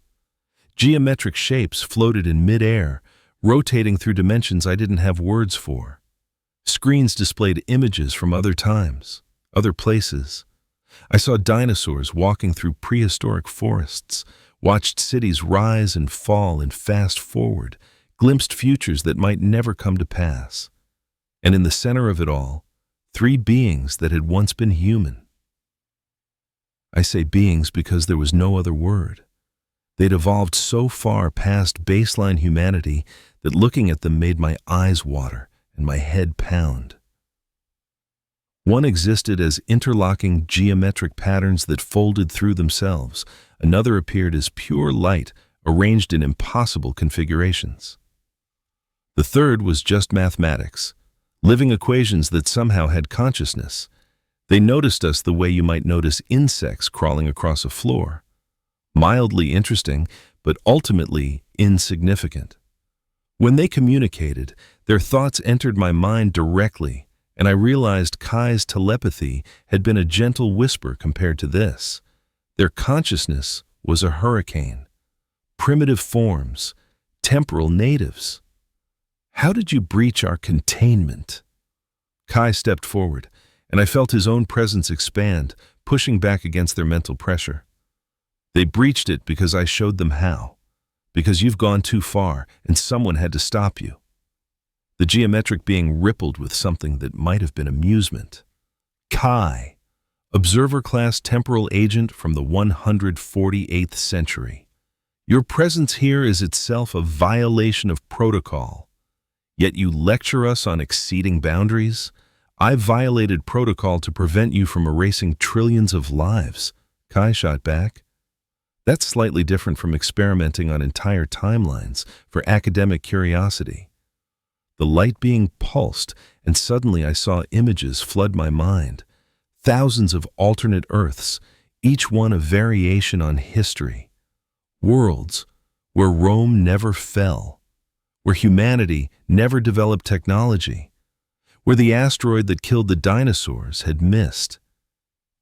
Geometric shapes floated in mid-air, rotating through dimensions I didn't have words for. Screens displayed images from other times, other places. I saw dinosaurs walking through prehistoric forests, watched cities rise and fall and fast forward, glimpsed futures that might never come to pass. And in the center of it all, 3 beings that had once been human. I say beings because there was no other word. They'd evolved so far past baseline humanity that looking at them made my eyes water and my head pound. One existed as interlocking geometric patterns that folded through themselves. Another appeared as pure light arranged in impossible configurations. The third was just mathematics, living equations that somehow had consciousness. They noticed us the way you might notice insects crawling across a floor. Mildly interesting, but ultimately insignificant. When they communicated, their thoughts entered my mind directly, and I realized Kai's telepathy had been a gentle whisper compared to this. Their consciousness was a hurricane. Primitive forms, temporal natives. "How did you breach our containment?" Kai stepped forward, and I felt his own presence expand, pushing back against their mental pressure. "They breached it because I showed them how. Because you've gone too far, and someone had to stop you." The geometric being rippled with something that might have been amusement. "Kai, observer class temporal agent from the 148th century. Your presence here is itself a violation of protocol. Yet you lecture us on exceeding boundaries? I've violated protocol to prevent you from erasing trillions of lives," Kai shot back. "That's slightly different from experimenting on entire timelines for academic curiosity." The light being pulsed, and suddenly I saw images flood my mind. Thousands of alternate Earths, each one a variation on history. Worlds where Rome never fell, where humanity never developed technology, where the asteroid that killed the dinosaurs had missed.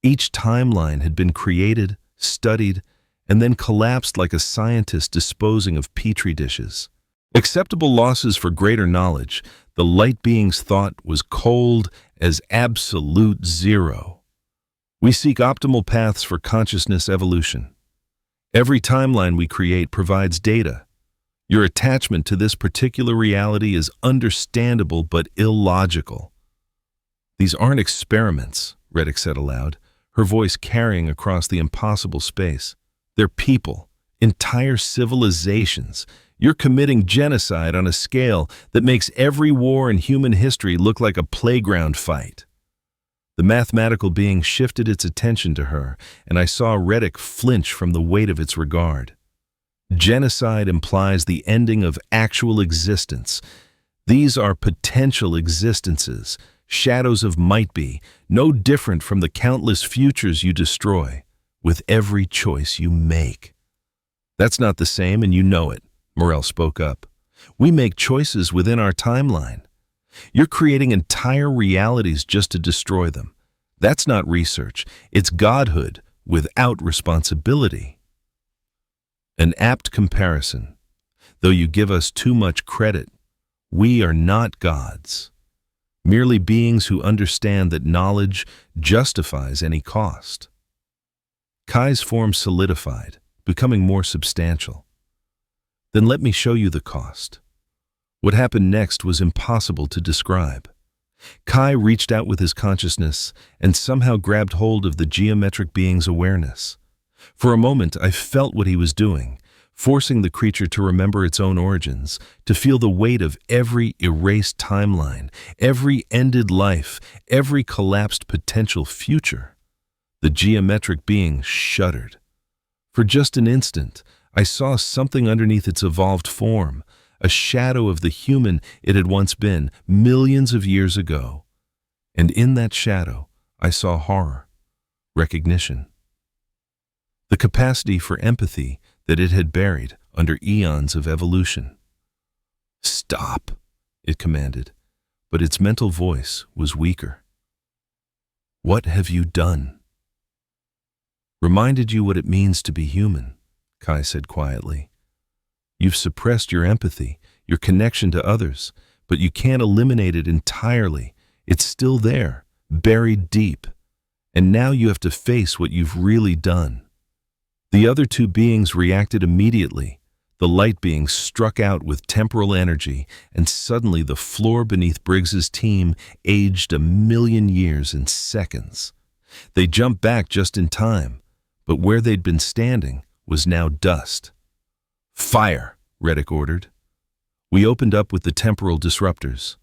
Each timeline had been created, studied, and then collapsed like a scientist disposing of petri dishes. Acceptable losses for greater knowledge, the light being's thought was cold as absolute zero. We seek optimal paths for consciousness evolution. Every timeline we create provides data. Your attachment to this particular reality is understandable but illogical. These aren't experiments, Reddick said aloud, her voice carrying across the impossible space. They're people, entire civilizations. You're committing genocide on a scale that makes every war in human history look like a playground fight. The mathematical being shifted its attention to her, and I saw Reddick flinch from the weight of its regard. Genocide implies the ending of actual existence. These are potential existences, shadows of might-be, no different from the countless futures you destroy with every choice you make. That's not the same, and you know it, Morell spoke up. We make choices within our timeline. You're creating entire realities just to destroy them. That's not research. It's godhood without responsibility. An apt comparison. Though you give us too much credit, we are not gods. Merely beings who understand that knowledge justifies any cost. Kai's form solidified, becoming more substantial. Then let me show you the cost. What happened next was impossible to describe. Kai reached out with his consciousness and somehow grabbed hold of the geometric being's awareness. For a moment, I felt what he was doing, forcing the creature to remember its own origins, to feel the weight of every erased timeline, every ended life, every collapsed potential future. The geometric being shuddered. For just an instant, I saw something underneath its evolved form, a shadow of the human it had once been, millions of years ago. And in that shadow, I saw horror, recognition. The capacity for empathy that it had buried under eons of evolution. "Stop," it commanded, but its mental voice was weaker. "What have you done?" "Reminded you what it means to be human," Kai said quietly. "You've suppressed your empathy, your connection to others, but you can't eliminate it entirely. It's still there, buried deep. And now you have to face what you've really done." The other two beings reacted immediately. The light being struck out with temporal energy, and suddenly the floor beneath Briggs's team aged 1,000,000 years in seconds. They jumped back just in time, but where they'd been standing was now dust. "Fire," Reddick ordered. We opened up with the temporal disruptors.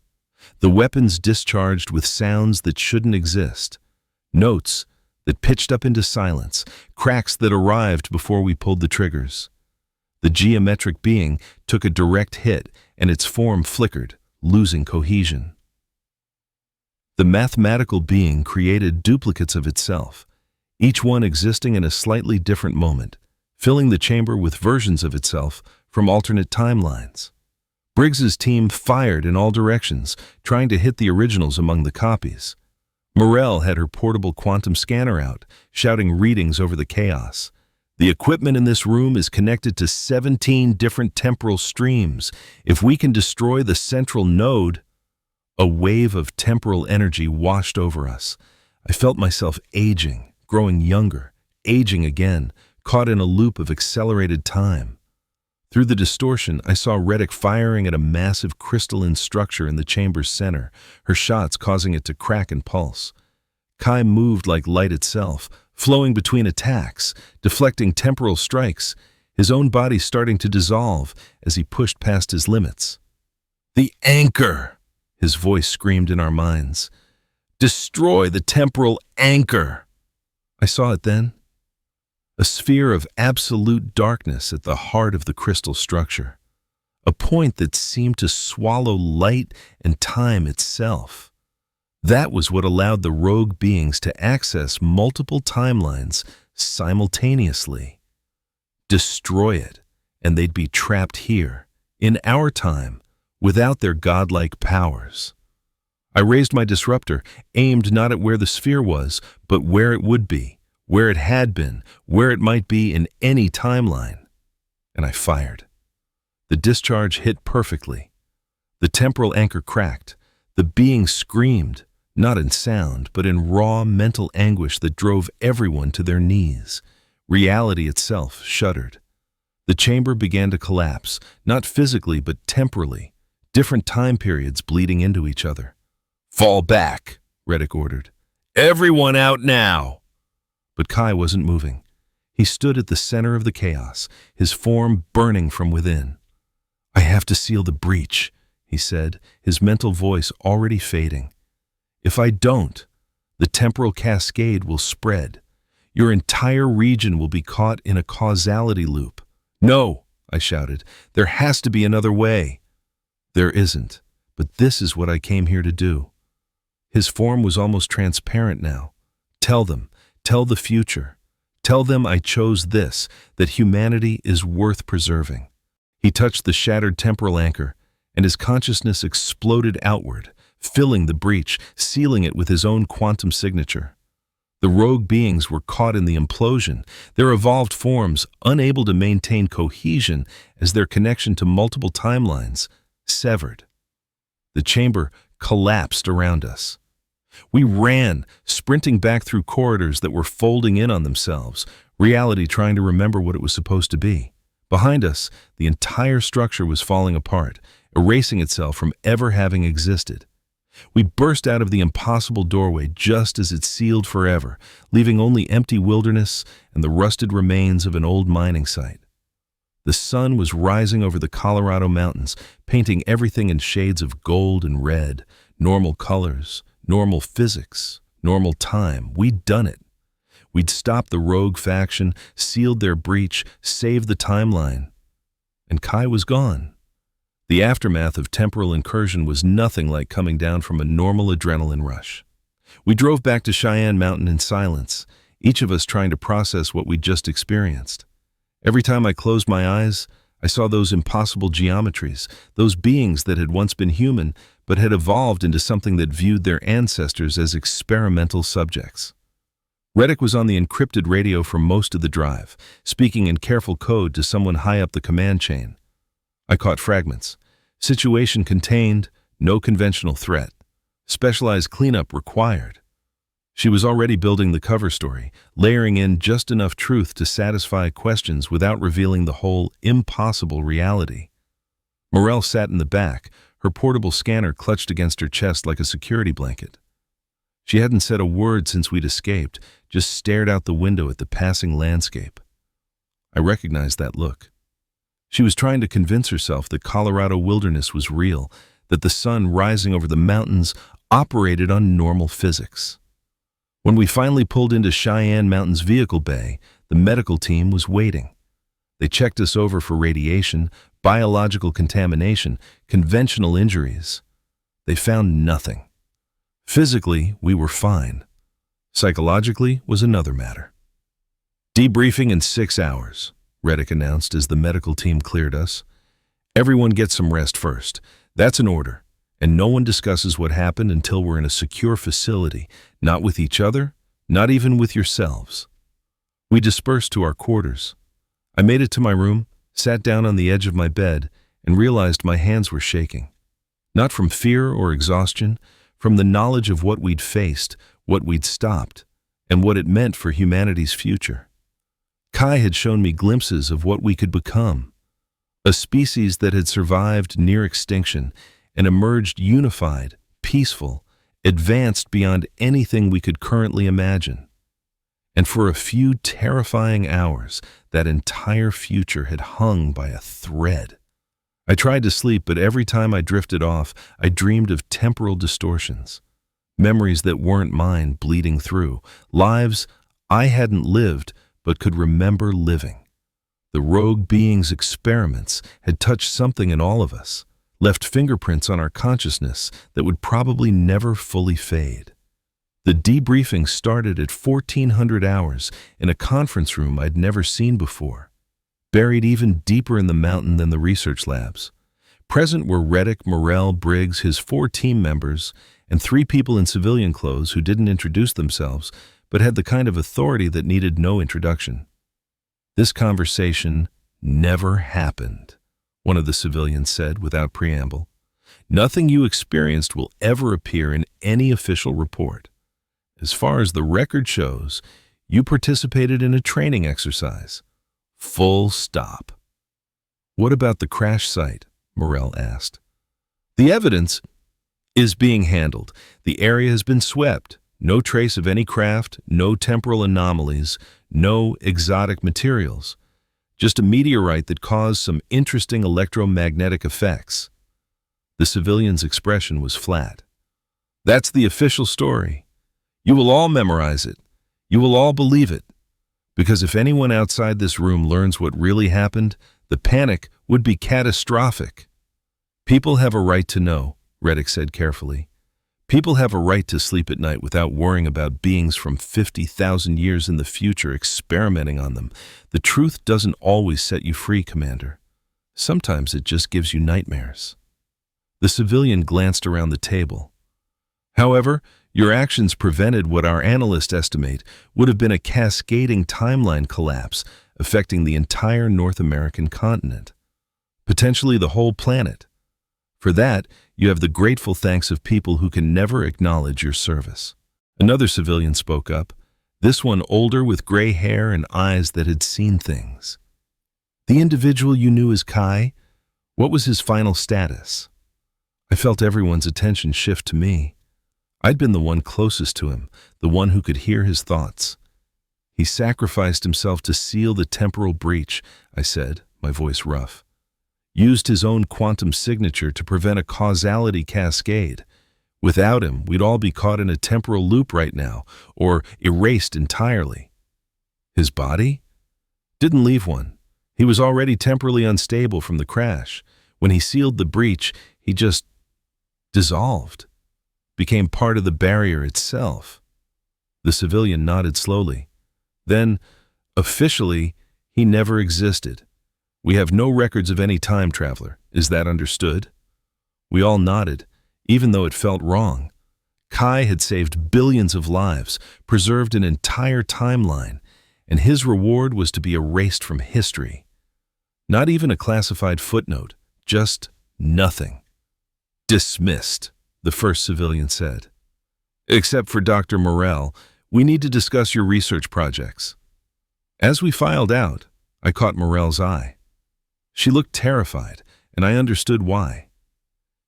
The weapons discharged with sounds that shouldn't exist. Notes that pitched up into silence, cracks that arrived before we pulled the triggers. The geometric being took a direct hit, and its form flickered, losing cohesion. The mathematical being created duplicates of itself, each one existing in a slightly different moment, filling the chamber with versions of itself from alternate timelines. Briggs's team fired in all directions, trying to hit the originals among the copies. Morell had her portable quantum scanner out, shouting readings over the chaos. "The equipment in this room is connected to 17 different temporal streams. If we can destroy the central node..." A wave of temporal energy washed over us. I felt myself aging, growing younger, aging again, caught in a loop of accelerated time. Through the distortion, I saw Reddick firing at a massive crystalline structure in the chamber's center, her shots causing it to crack and pulse. Kai moved like light itself, flowing between attacks, deflecting temporal strikes, his own body starting to dissolve as he pushed past his limits. "The anchor!" his voice screamed in our minds. "Destroy the temporal anchor!" I saw it then. A sphere of absolute darkness at the heart of the crystal structure. A point that seemed to swallow light and time itself. That was what allowed the rogue beings to access multiple timelines simultaneously. Destroy it, and they'd be trapped here, in our time, without their godlike powers. I raised my disruptor, aimed not at where the sphere was, but where it would be. Where it had been, where it might be in any timeline. And I fired. The discharge hit perfectly. The temporal anchor cracked. The being screamed, not in sound, but in raw mental anguish that drove everyone to their knees. Reality itself shuddered. The chamber began to collapse, not physically but temporally, different time periods bleeding into each other. "Fall back," Reddick ordered. "Everyone out now!" But Kai wasn't moving. He stood at the center of the chaos, his form burning from within. "I have to seal the breach," he said, his mental voice already fading. "If I don't, the temporal cascade will spread. Your entire region will be caught in a causality loop." "No," I shouted. "There has to be another way." "There isn't, but this is what I came here to do." His form was almost transparent now. "Tell them, tell the future. Tell them I chose this, that humanity is worth preserving." He touched the shattered temporal anchor, and his consciousness exploded outward, filling the breach, sealing it with his own quantum signature. The rogue beings were caught in the implosion, their evolved forms unable to maintain cohesion as their connection to multiple timelines severed. The chamber collapsed around us. We ran, sprinting back through corridors that were folding in on themselves, reality trying to remember what it was supposed to be. Behind us, the entire structure was falling apart, erasing itself from ever having existed. We burst out of the impossible doorway just as it sealed forever, leaving only empty wilderness and the rusted remains of an old mining site. The sun was rising over the Colorado mountains, painting everything in shades of gold and red, normal colors, normal physics, normal time. We'd done it. We'd stopped the rogue faction, sealed their breach, saved the timeline. And Kai was gone. The aftermath of temporal incursion was nothing like coming down from a normal adrenaline rush. We drove back to Cheyenne Mountain in silence, each of us trying to process what we'd just experienced. Every time I closed my eyes, I saw those impossible geometries, those beings that had once been human, but had evolved into something that viewed their ancestors as experimental subjects. Reddick was on the encrypted radio for most of the drive, speaking in careful code to someone high up the command chain. I caught fragments. Situation contained, no conventional threat. Specialized cleanup required. She was already building the cover story, layering in just enough truth to satisfy questions without revealing the whole impossible reality. Morel sat in the back, her portable scanner clutched against her chest like a security blanket. She hadn't said a word since we'd escaped, just stared out the window at the passing landscape. I recognized that look. She was trying to convince herself that Colorado wilderness was real, that the sun rising over the mountains operated on normal physics. When we finally pulled into Cheyenne Mountain's vehicle bay, the medical team was waiting. They checked us over for radiation, biological contamination, conventional injuries. They found nothing. Physically, we were fine. Psychologically was another matter. "Debriefing in 6 hours," Reddick announced as the medical team cleared us. "Everyone gets some rest first. That's an order. And no one discusses what happened until we're in a secure facility, not with each other, not even with yourselves." We dispersed to our quarters. I made it to my room, sat down on the edge of my bed, and realized my hands were shaking. Not from fear or exhaustion, from the knowledge of what we'd faced, what we'd stopped, and what it meant for humanity's future. Kai had shown me glimpses of what we could become. A species that had survived near extinction and emerged unified, peaceful, advanced beyond anything we could currently imagine. And for a few terrifying hours, that entire future had hung by a thread. I tried to sleep, but every time I drifted off, I dreamed of temporal distortions. Memories that weren't mine bleeding through. Lives I hadn't lived, but could remember living. The rogue being's experiments had touched something in all of us, left fingerprints on our consciousness that would probably never fully fade. The debriefing started at 1400 hours in a conference room I'd never seen before, buried even deeper in the mountain than the research labs. Present were Reddick, Morel, Briggs, his 4 team members, and 3 people in civilian clothes who didn't introduce themselves, but had the kind of authority that needed no introduction. "This conversation never happened," one of the civilians said without preamble. "Nothing you experienced will ever appear in any official report. As far as the record shows, you participated in a training exercise. Full stop." What about the crash site? Morell asked. The evidence is being handled. The area has been swept. No trace of any craft, no temporal anomalies, no exotic materials. Just a meteorite that caused some interesting electromagnetic effects. The civilian's expression was flat. That's the official story. You will all memorize it. You will all believe it. Because if anyone outside this room learns what really happened, the panic would be catastrophic. People have a right to know, Reddick said carefully. People have a right to sleep at night without worrying about beings from 50,000 years in the future experimenting on them. The truth doesn't always set you free, Commander. Sometimes it just gives you nightmares. The civilian glanced around the table. However, your actions prevented what our analysts estimate would have been a cascading timeline collapse affecting the entire North American continent, potentially the whole planet. For that, you have the grateful thanks of people who can never acknowledge your service. Another civilian spoke up, this one older with gray hair and eyes that had seen things. The individual you knew as Kai, what was his final status? I felt everyone's attention shift to me. I'd been the one closest to him, the one who could hear his thoughts. He sacrificed himself to seal the temporal breach, I said, my voice rough. Used his own quantum signature to prevent a causality cascade. Without him, we'd all be caught in a temporal loop right now, or erased entirely. His body? Didn't leave one. He was already temporally unstable from the crash. When he sealed the breach, he just dissolved. Became part of the barrier itself. The civilian nodded slowly. Then, officially, he never existed. We have no records of any time traveler. Is that understood? We all nodded, even though it felt wrong. Kai had saved billions of lives, preserved an entire timeline, and his reward was to be erased from history. Not even a classified footnote, just nothing. Dismissed, the first civilian said. Except for Dr. Morell, we need to discuss your research projects. As we filed out, I caught Morell's eye. She looked terrified, and I understood why.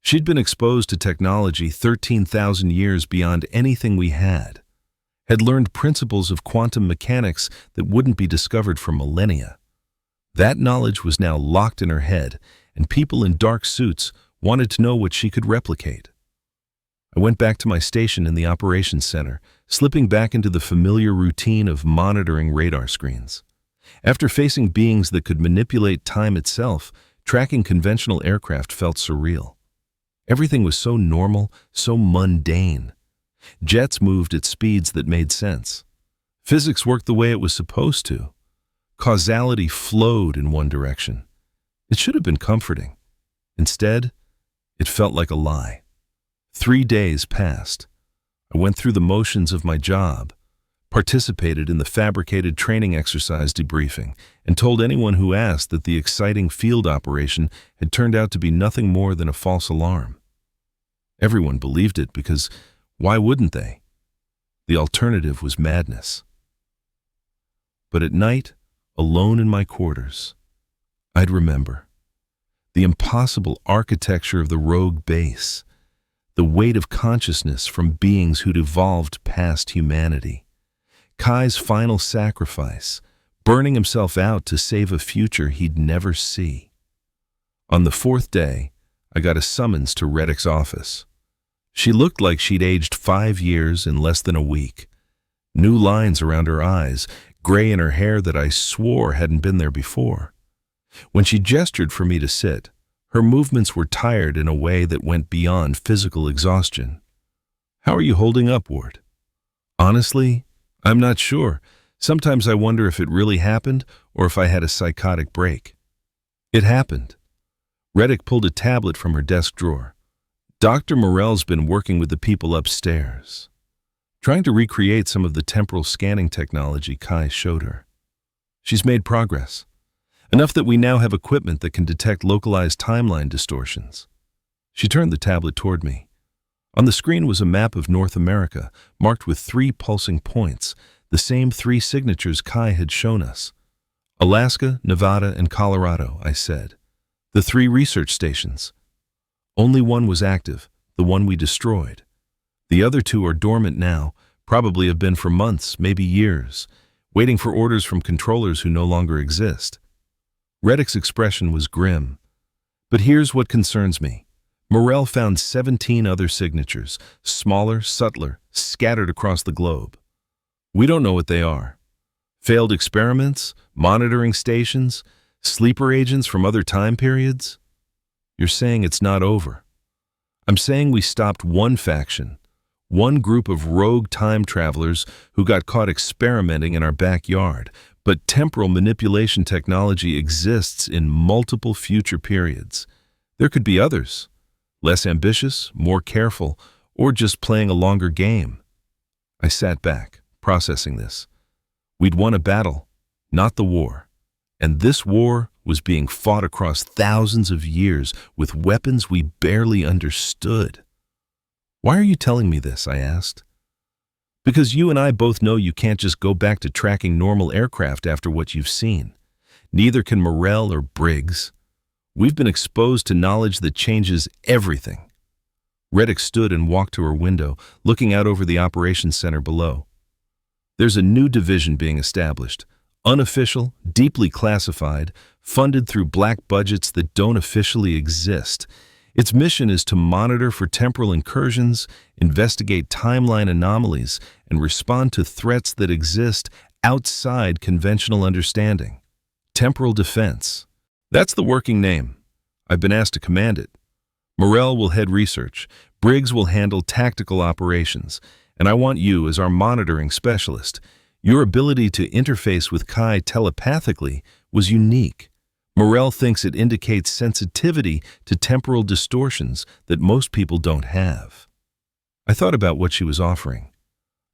She'd been exposed to technology 13,000 years beyond anything we had learned principles of quantum mechanics that wouldn't be discovered for millennia. That knowledge was now locked in her head, and people in dark suits wanted to know what she could replicate. I went back to my station in the operations center, slipping back into the familiar routine of monitoring radar screens. After facing beings that could manipulate time itself, tracking conventional aircraft felt surreal. Everything was so normal, so mundane. Jets moved at speeds that made sense. Physics worked the way it was supposed to. Causality flowed in one direction. It should have been comforting. Instead, it felt like a lie. 3 days passed. I went through the motions of my job, participated in the fabricated training exercise debriefing, and told anyone who asked that the exciting field operation had turned out to be nothing more than a false alarm. Everyone believed it because why wouldn't they? The alternative was madness. But at night, alone in my quarters, I'd remember the impossible architecture of the rogue base, the weight of consciousness from beings who'd evolved past humanity, Kai's final sacrifice, burning himself out to save a future he'd never see. On the 4th day, I got a summons to Reddick's office. She looked like she'd aged 5 years in less than a week. New lines around her eyes, gray in her hair that I swore hadn't been there before. When she gestured for me to sit, her movements were tired in a way that went beyond physical exhaustion. "How are you holding up, Ward?" "Honestly, I'm not sure. Sometimes I wonder if it really happened or if I had a psychotic break." "It happened." Reddick pulled a tablet from her desk drawer. "Dr. Morell's been working with the people upstairs, trying to recreate some of the temporal scanning technology Kai showed her. She's made progress. Enough that we now have equipment that can detect localized timeline distortions." She turned the tablet toward me. On the screen was a map of North America, marked with 3 pulsing points, the same 3 signatures Kai had shown us. "Alaska, Nevada, and Colorado," I said. The 3 research stations. Only one was active, the one we destroyed. The other 2 are dormant now, probably have been for months, maybe years, waiting for orders from controllers who no longer exist. Reddick's expression was grim. But here's what concerns me. Morell found 17 other signatures, smaller, subtler, scattered across the globe. We don't know what they are. Failed experiments, monitoring stations, sleeper agents from other time periods? You're saying it's not over. I'm saying we stopped one faction, one group of rogue time travelers who got caught experimenting in our backyard, but temporal manipulation technology exists in multiple future periods. There could be others, less ambitious, more careful, or just playing a longer game. I sat back, processing this. We'd won a battle, not the war. And this war was being fought across thousands of years with weapons we barely understood. Why are you telling me this? I asked. Because you and I both know you can't just go back to tracking normal aircraft after what you've seen. Neither can Morell or Briggs. We've been exposed to knowledge that changes everything. Reddick stood and walked to her window, looking out over the operations center below. There's a new division being established, unofficial, deeply classified, funded through black budgets that don't officially exist. Its mission is to monitor for temporal incursions, investigate timeline anomalies, and respond to threats that exist outside conventional understanding. Temporal Defense. That's the working name. I've been asked to command it. Morell will head research, Briggs will handle tactical operations, and I want you as our monitoring specialist. Your ability to interface with Kai telepathically was unique. Morell thinks it indicates sensitivity to temporal distortions that most people don't have. I thought about what she was offering.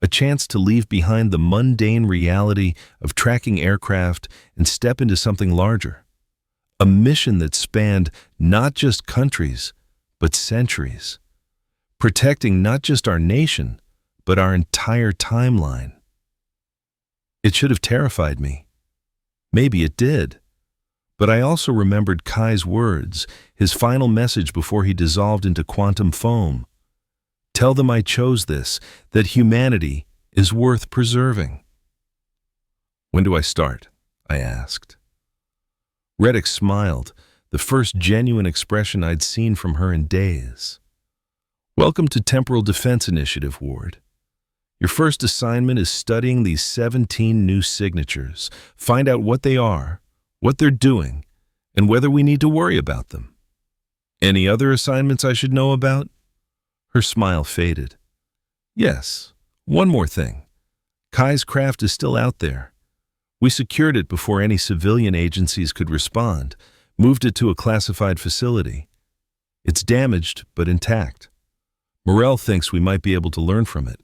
A chance to leave behind the mundane reality of tracking aircraft and step into something larger. A mission that spanned not just countries, but centuries. Protecting not just our nation, but our entire timeline. It should have terrified me. Maybe it did. But I also remembered Kai's words, his final message before he dissolved into quantum foam. Tell them I chose this, that humanity is worth preserving. When do I start? I asked. Reddick smiled, the first genuine expression I'd seen from her in days. Welcome to Temporal Defense Initiative, Ward. Your first assignment is studying these 17 new signatures. Find out what they are, what they're doing, and whether we need to worry about them. Any other assignments I should know about? Her smile faded. Yes, one more thing. Kai's craft is still out there. We secured it before any civilian agencies could respond, moved it to a classified facility. It's damaged, but intact. Morell thinks we might be able to learn from it,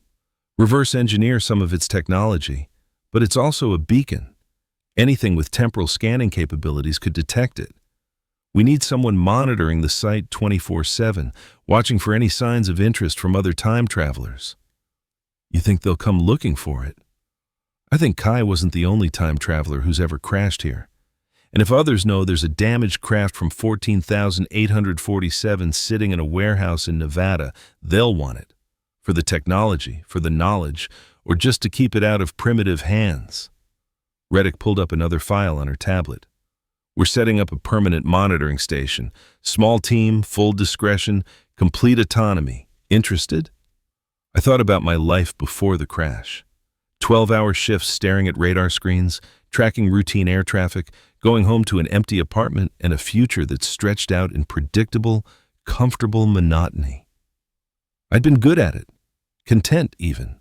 reverse engineer some of its technology, but it's also a beacon. Anything with temporal scanning capabilities could detect it. We need someone monitoring the site 24/7, watching for any signs of interest from other time travelers. You think they'll come looking for it? I think Kai wasn't the only time traveler who's ever crashed here. And if others know there's a damaged craft from 14,847 sitting in a warehouse in Nevada, they'll want it. For the technology, for the knowledge, or just to keep it out of primitive hands. Reddick pulled up another file on her tablet. We're setting up a permanent monitoring station. Small team, full discretion, complete autonomy. Interested? I thought about my life before the crash. 12-hour shifts staring at radar screens, tracking routine air traffic, going home to an empty apartment, and a future that stretched out in predictable, comfortable monotony. I'd been good at it, content even.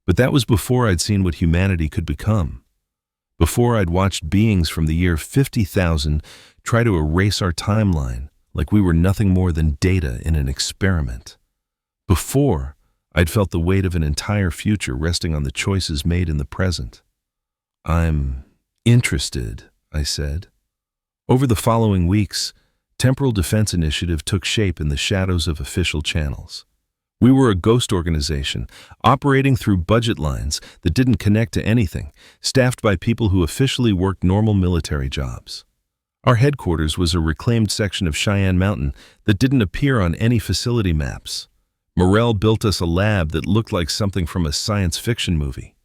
But that was before I'd seen what humanity could become. Before I'd watched beings from the year 50,000 try to erase our timeline like we were nothing more than data in an experiment. Before I'd felt the weight of an entire future resting on the choices made in the present. I'm interested, I said. Over the following weeks, Temporal Defense Initiative took shape in the shadows of official channels. We were a ghost organization, operating through budget lines that didn't connect to anything, staffed by people who officially worked normal military jobs. Our headquarters was a reclaimed section of Cheyenne Mountain that didn't appear on any facility maps. Morel built us a lab that looked like something from a science fiction movie.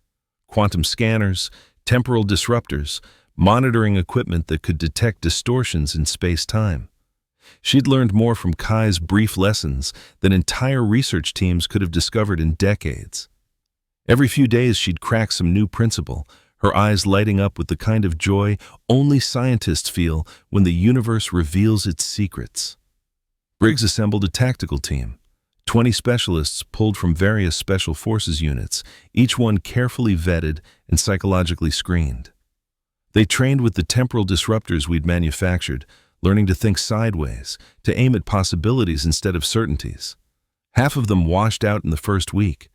Quantum scanners, temporal disruptors, monitoring equipment that could detect distortions in space-time. She'd learned more from Kai's brief lessons than entire research teams could have discovered in decades. Every few days she'd crack some new principle, her eyes lighting up with the kind of joy only scientists feel when the universe reveals its secrets. Briggs assembled a tactical team, 20 specialists pulled from various special forces units, each one carefully vetted and psychologically screened. They trained with the temporal disruptors we'd manufactured, learning to think sideways, to aim at possibilities instead of certainties. Half of them washed out in the first week.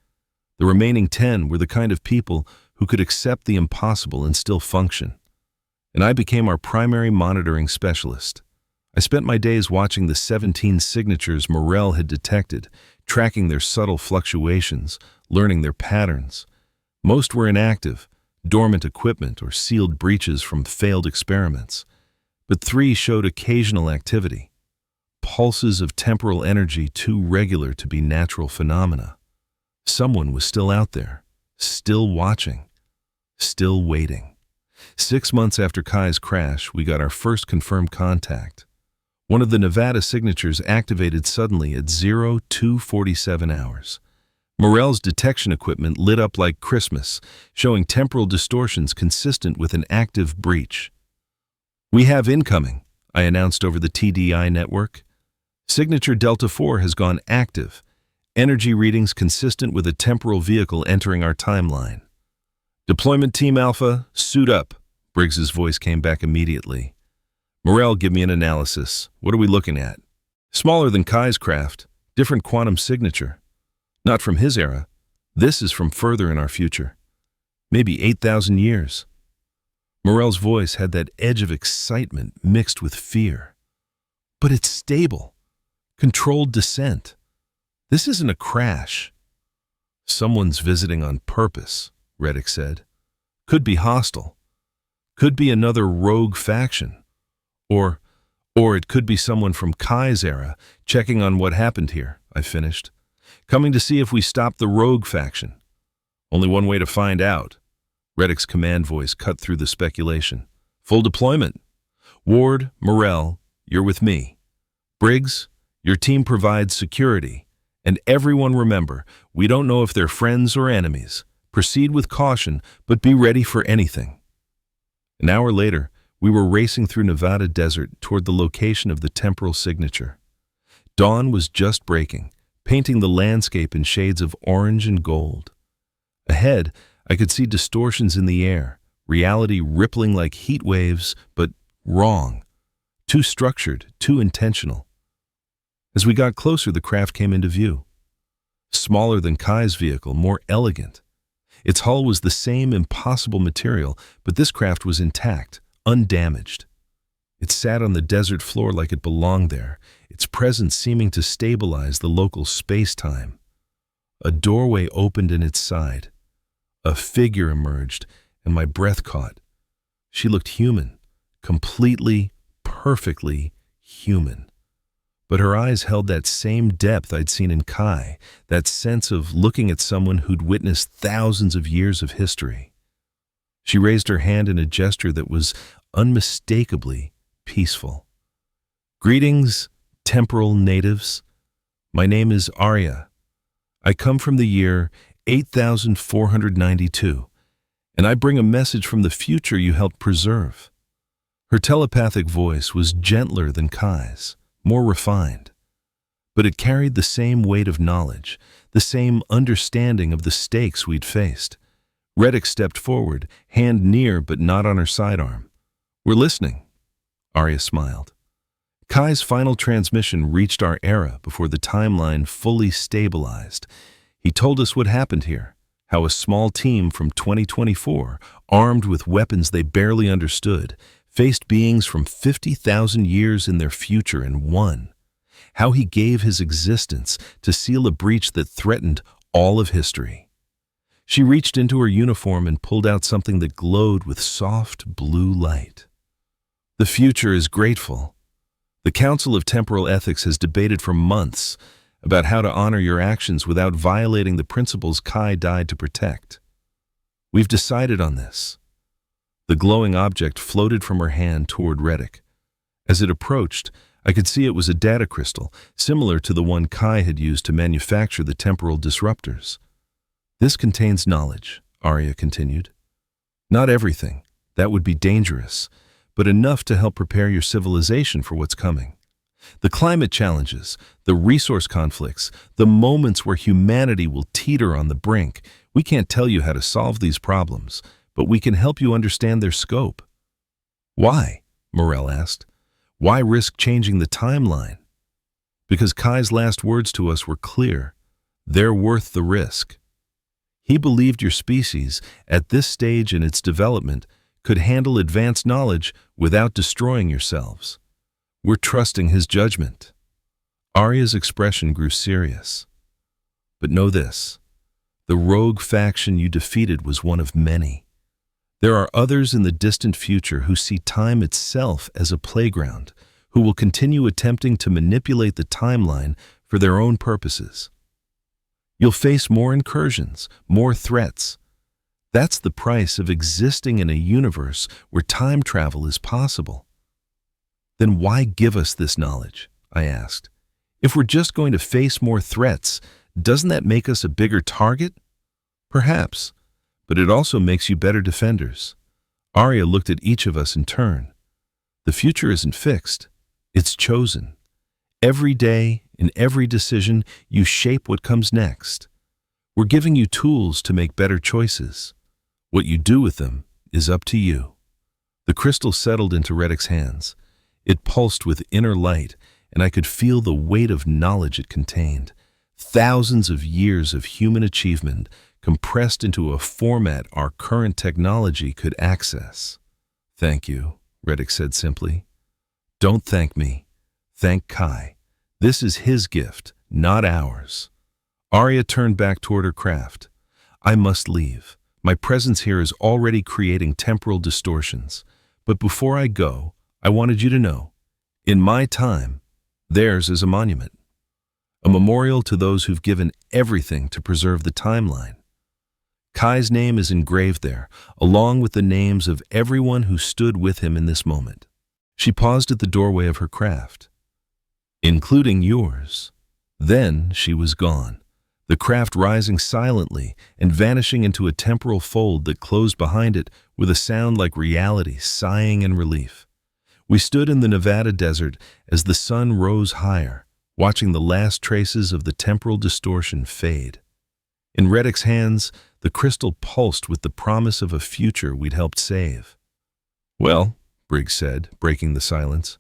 The remaining 10 were the kind of people who could accept the impossible and still function. And I became our primary monitoring specialist. I spent my days watching the 17 signatures Morel had detected, tracking their subtle fluctuations, learning their patterns. Most were inactive, dormant equipment or sealed breaches from failed experiments. But 3 showed occasional activity, pulses of temporal energy too regular to be natural phenomena. Someone was still out there, still watching, still waiting. 6 months after Kai's crash, we got our first confirmed contact. One of the Nevada signatures activated suddenly at 0247 hours. Morel's detection equipment lit up like Christmas, showing temporal distortions consistent with an active breach. "We have incoming," I announced over the TDI network. "Signature Delta 4 has gone active. Energy readings consistent with a temporal vehicle entering our timeline." "Deployment Team Alpha, suit up," Briggs's voice came back immediately. "Morel, give me an analysis. What are we looking at?" "Smaller than Kai's craft, different quantum signature. Not from his era. This is from further in our future. Maybe 8,000 years. Morel's voice had that edge of excitement mixed with fear. "But it's stable. Controlled descent. This isn't a crash." "Someone's visiting on purpose," Reddick said. "Could be hostile. Could be another rogue faction. Or it could be someone from Kai's era checking on what happened here," I finished. "Coming to see if we stopped the rogue faction. Only one way to find out." Reddick's command voice cut through the speculation. "Full deployment. Ward, Morel, you're with me. Briggs, your team provides security. And everyone remember, we don't know if they're friends or enemies. Proceed with caution, but be ready for anything." An hour later, we were racing through Nevada desert toward the location of the temporal signature. Dawn was just breaking, painting the landscape in shades of orange and gold. Ahead, I could see distortions in the air, reality rippling like heat waves, but wrong. Too structured, too intentional. As we got closer, the craft came into view. Smaller than Kai's vehicle, more elegant. Its hull was the same impossible material, but this craft was intact, undamaged. It sat on the desert floor like it belonged there, its presence seeming to stabilize the local space-time. A doorway opened in its side. A figure emerged, and my breath caught. She looked human, completely, perfectly human. But her eyes held that same depth I'd seen in Kai, that sense of looking at someone who'd witnessed thousands of years of history. She raised her hand in a gesture that was unmistakably peaceful. "Greetings, temporal natives. My name is Arya. I come from the year 8492, and I bring a message from the future you helped preserve." Her telepathic voice was gentler than Kai's, more refined, but it carried the same weight of knowledge, the same understanding of the stakes we'd faced. Reddick stepped forward, hand near but not on her sidearm. "We're listening." Arya smiled. Kai's final transmission reached our era before the timeline fully stabilized. He told us what happened here, how a small team from 2024, armed with weapons they barely understood, faced beings from 50,000 years in their future and won. How he gave his existence to seal a breach that threatened all of history. She reached into her uniform and pulled out something that glowed with soft blue light. The future is grateful. The Council of Temporal Ethics has debated for months about how to honor your actions without violating the principles Kai died to protect. We've decided on this. The glowing object floated from her hand toward Reddick. As it approached, I could see it was a data crystal, similar to the one Kai had used to manufacture the temporal disruptors. This contains knowledge, Arya continued. Not everything. That would be dangerous, but enough to help prepare your civilization for what's coming. The climate challenges, the resource conflicts, the moments where humanity will teeter on the brink. We can't tell you how to solve these problems, but we can help you understand their scope. Why? Morell asked. Why risk changing the timeline? Because Kai's last words to us were clear. They're worth the risk. He believed your species, at this stage in its development, could handle advanced knowledge without destroying yourselves. We're trusting his judgment. Arya's expression grew serious. But know this, the rogue faction you defeated was one of many. There are others in the distant future who see time itself as a playground, who will continue attempting to manipulate the timeline for their own purposes. You'll face more incursions, more threats. That's the price of existing in a universe where time travel is possible. Then why give us this knowledge? I asked. If we're just going to face more threats, doesn't that make us a bigger target? Perhaps, but it also makes you better defenders. Arya looked at each of us in turn. The future isn't fixed, it's chosen. Every day, in every decision, you shape what comes next. We're giving you tools to make better choices. What you do with them is up to you. The crystal settled into Reddick's hands. It pulsed with inner light, and I could feel the weight of knowledge it contained. Thousands of years of human achievement compressed into a format our current technology could access. Thank you, Reddick said simply. Don't thank me. Thank Kai. This is his gift, not ours. Arya turned back toward her craft. I must leave. My presence here is already creating temporal distortions. But before I go, I wanted you to know, in my time, theirs is a monument. A memorial to those who've given everything to preserve the timeline. Kai's name is engraved there, along with the names of everyone who stood with him in this moment. She paused at the doorway of her craft. Including yours. Then she was gone, the craft rising silently and vanishing into a temporal fold that closed behind it with a sound like reality, sighing in relief. We stood in the Nevada desert as the sun rose higher, watching the last traces of the temporal distortion fade. In Reddick's hands, the crystal pulsed with the promise of a future we'd helped save. Well, Briggs said, breaking the silence,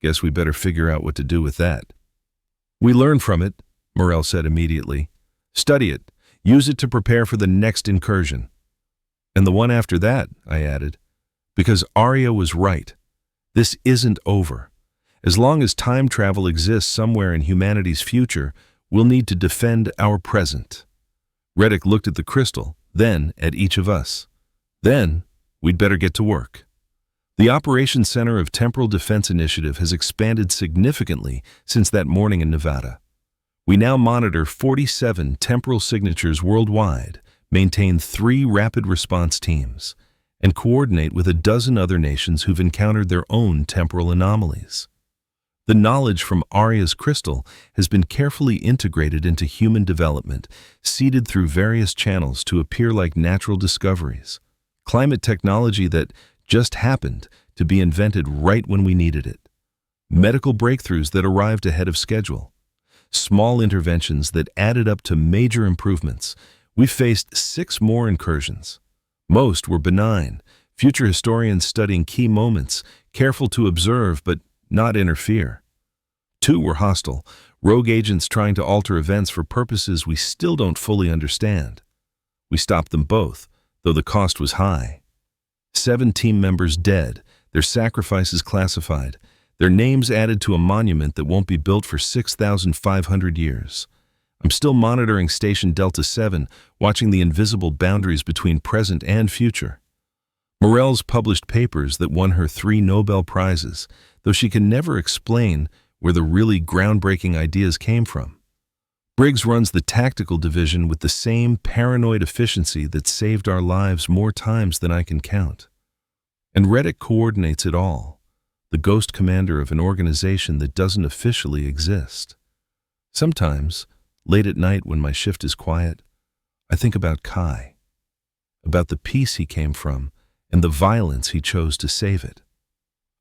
guess we better figure out what to do with that. We learn from it, Morell said immediately. Study it. Use it to prepare for the next incursion. And the one after that, I added, because Arya was right. This isn't over. As long as time travel exists somewhere in humanity's future, we'll need to defend our present. Reddick looked at the crystal, then at each of us. Then, we'd better get to work. The Operations Center of Temporal Defense Initiative has expanded significantly since that morning in Nevada. We now monitor 47 temporal signatures worldwide, maintain 3 rapid response teams, and coordinate with a dozen other nations who've encountered their own temporal anomalies. The knowledge from Arya's crystal has been carefully integrated into human development, seeded through various channels to appear like natural discoveries. Climate technology that just happened to be invented right when we needed it. Medical breakthroughs that arrived ahead of schedule. Small interventions that added up to major improvements. We faced 6 more incursions. Most were benign, future historians studying key moments, careful to observe but not interfere. 2 were hostile, rogue agents trying to alter events for purposes we still don't fully understand. We stopped them both, though the cost was high. 7 team members dead, their sacrifices classified, their names added to a monument that won't be built for 6,500 years. I'm still monitoring Station Delta 7, watching the invisible boundaries between present and future. Morell's published papers that won her 3 Nobel Prizes, though she can never explain where the really groundbreaking ideas came from. Briggs runs the tactical division with the same paranoid efficiency that saved our lives more times than I can count. And Reddick coordinates it all, the ghost commander of an organization that doesn't officially exist. Sometimes, late at night when my shift is quiet, I think about Kai, about the peace he came from and the violence he chose to save it,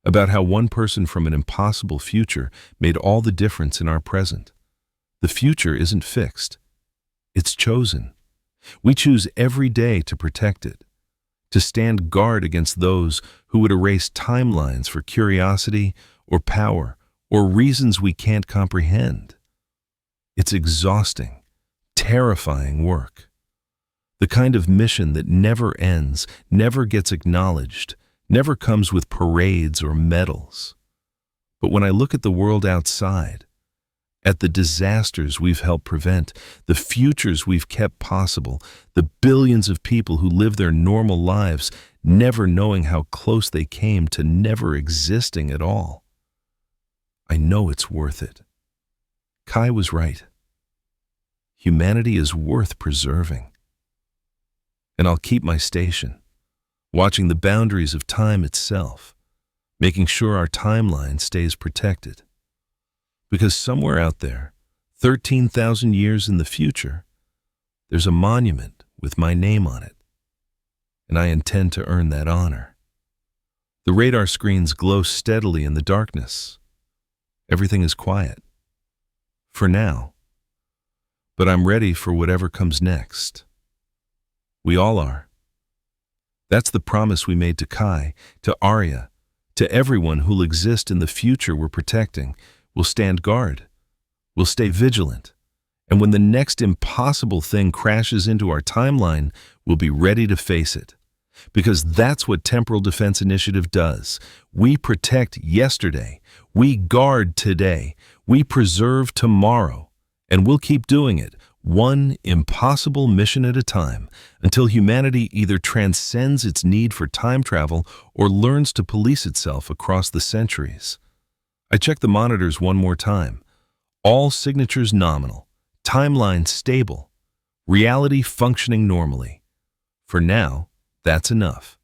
about how one person from an impossible future made all the difference in our present. The future isn't fixed. It's chosen. We choose every day to protect it, to stand guard against those who would erase timelines for curiosity or power or reasons we can't comprehend. It's exhausting, terrifying work. The kind of mission that never ends, never gets acknowledged, never comes with parades or medals. But when I look at the world outside, at the disasters we've helped prevent, the futures we've kept possible, the billions of people who live their normal lives never knowing how close they came to never existing at all, I know it's worth it. Kai was right. Humanity is worth preserving. And I'll keep my station, watching the boundaries of time itself, making sure our timeline stays protected. Because somewhere out there, 13,000 years in the future, there's a monument with my name on it, and I intend to earn that honor. The radar screens glow steadily in the darkness. Everything is quiet. For now. But I'm ready for whatever comes next. We all are. That's the promise we made to Kai, to Arya, to everyone who'll exist in the future we're protecting. We'll stand guard. We'll stay vigilant. And when the next impossible thing crashes into our timeline, we'll be ready to face it. Because that's what Temporal Defense Initiative does. We protect yesterday. We guard today. We preserve tomorrow. And we'll keep doing it, one impossible mission at a time, until humanity either transcends its need for time travel or learns to police itself across the centuries. I checked the monitors one more time. All signatures nominal, timeline stable, reality functioning normally. For now, that's enough.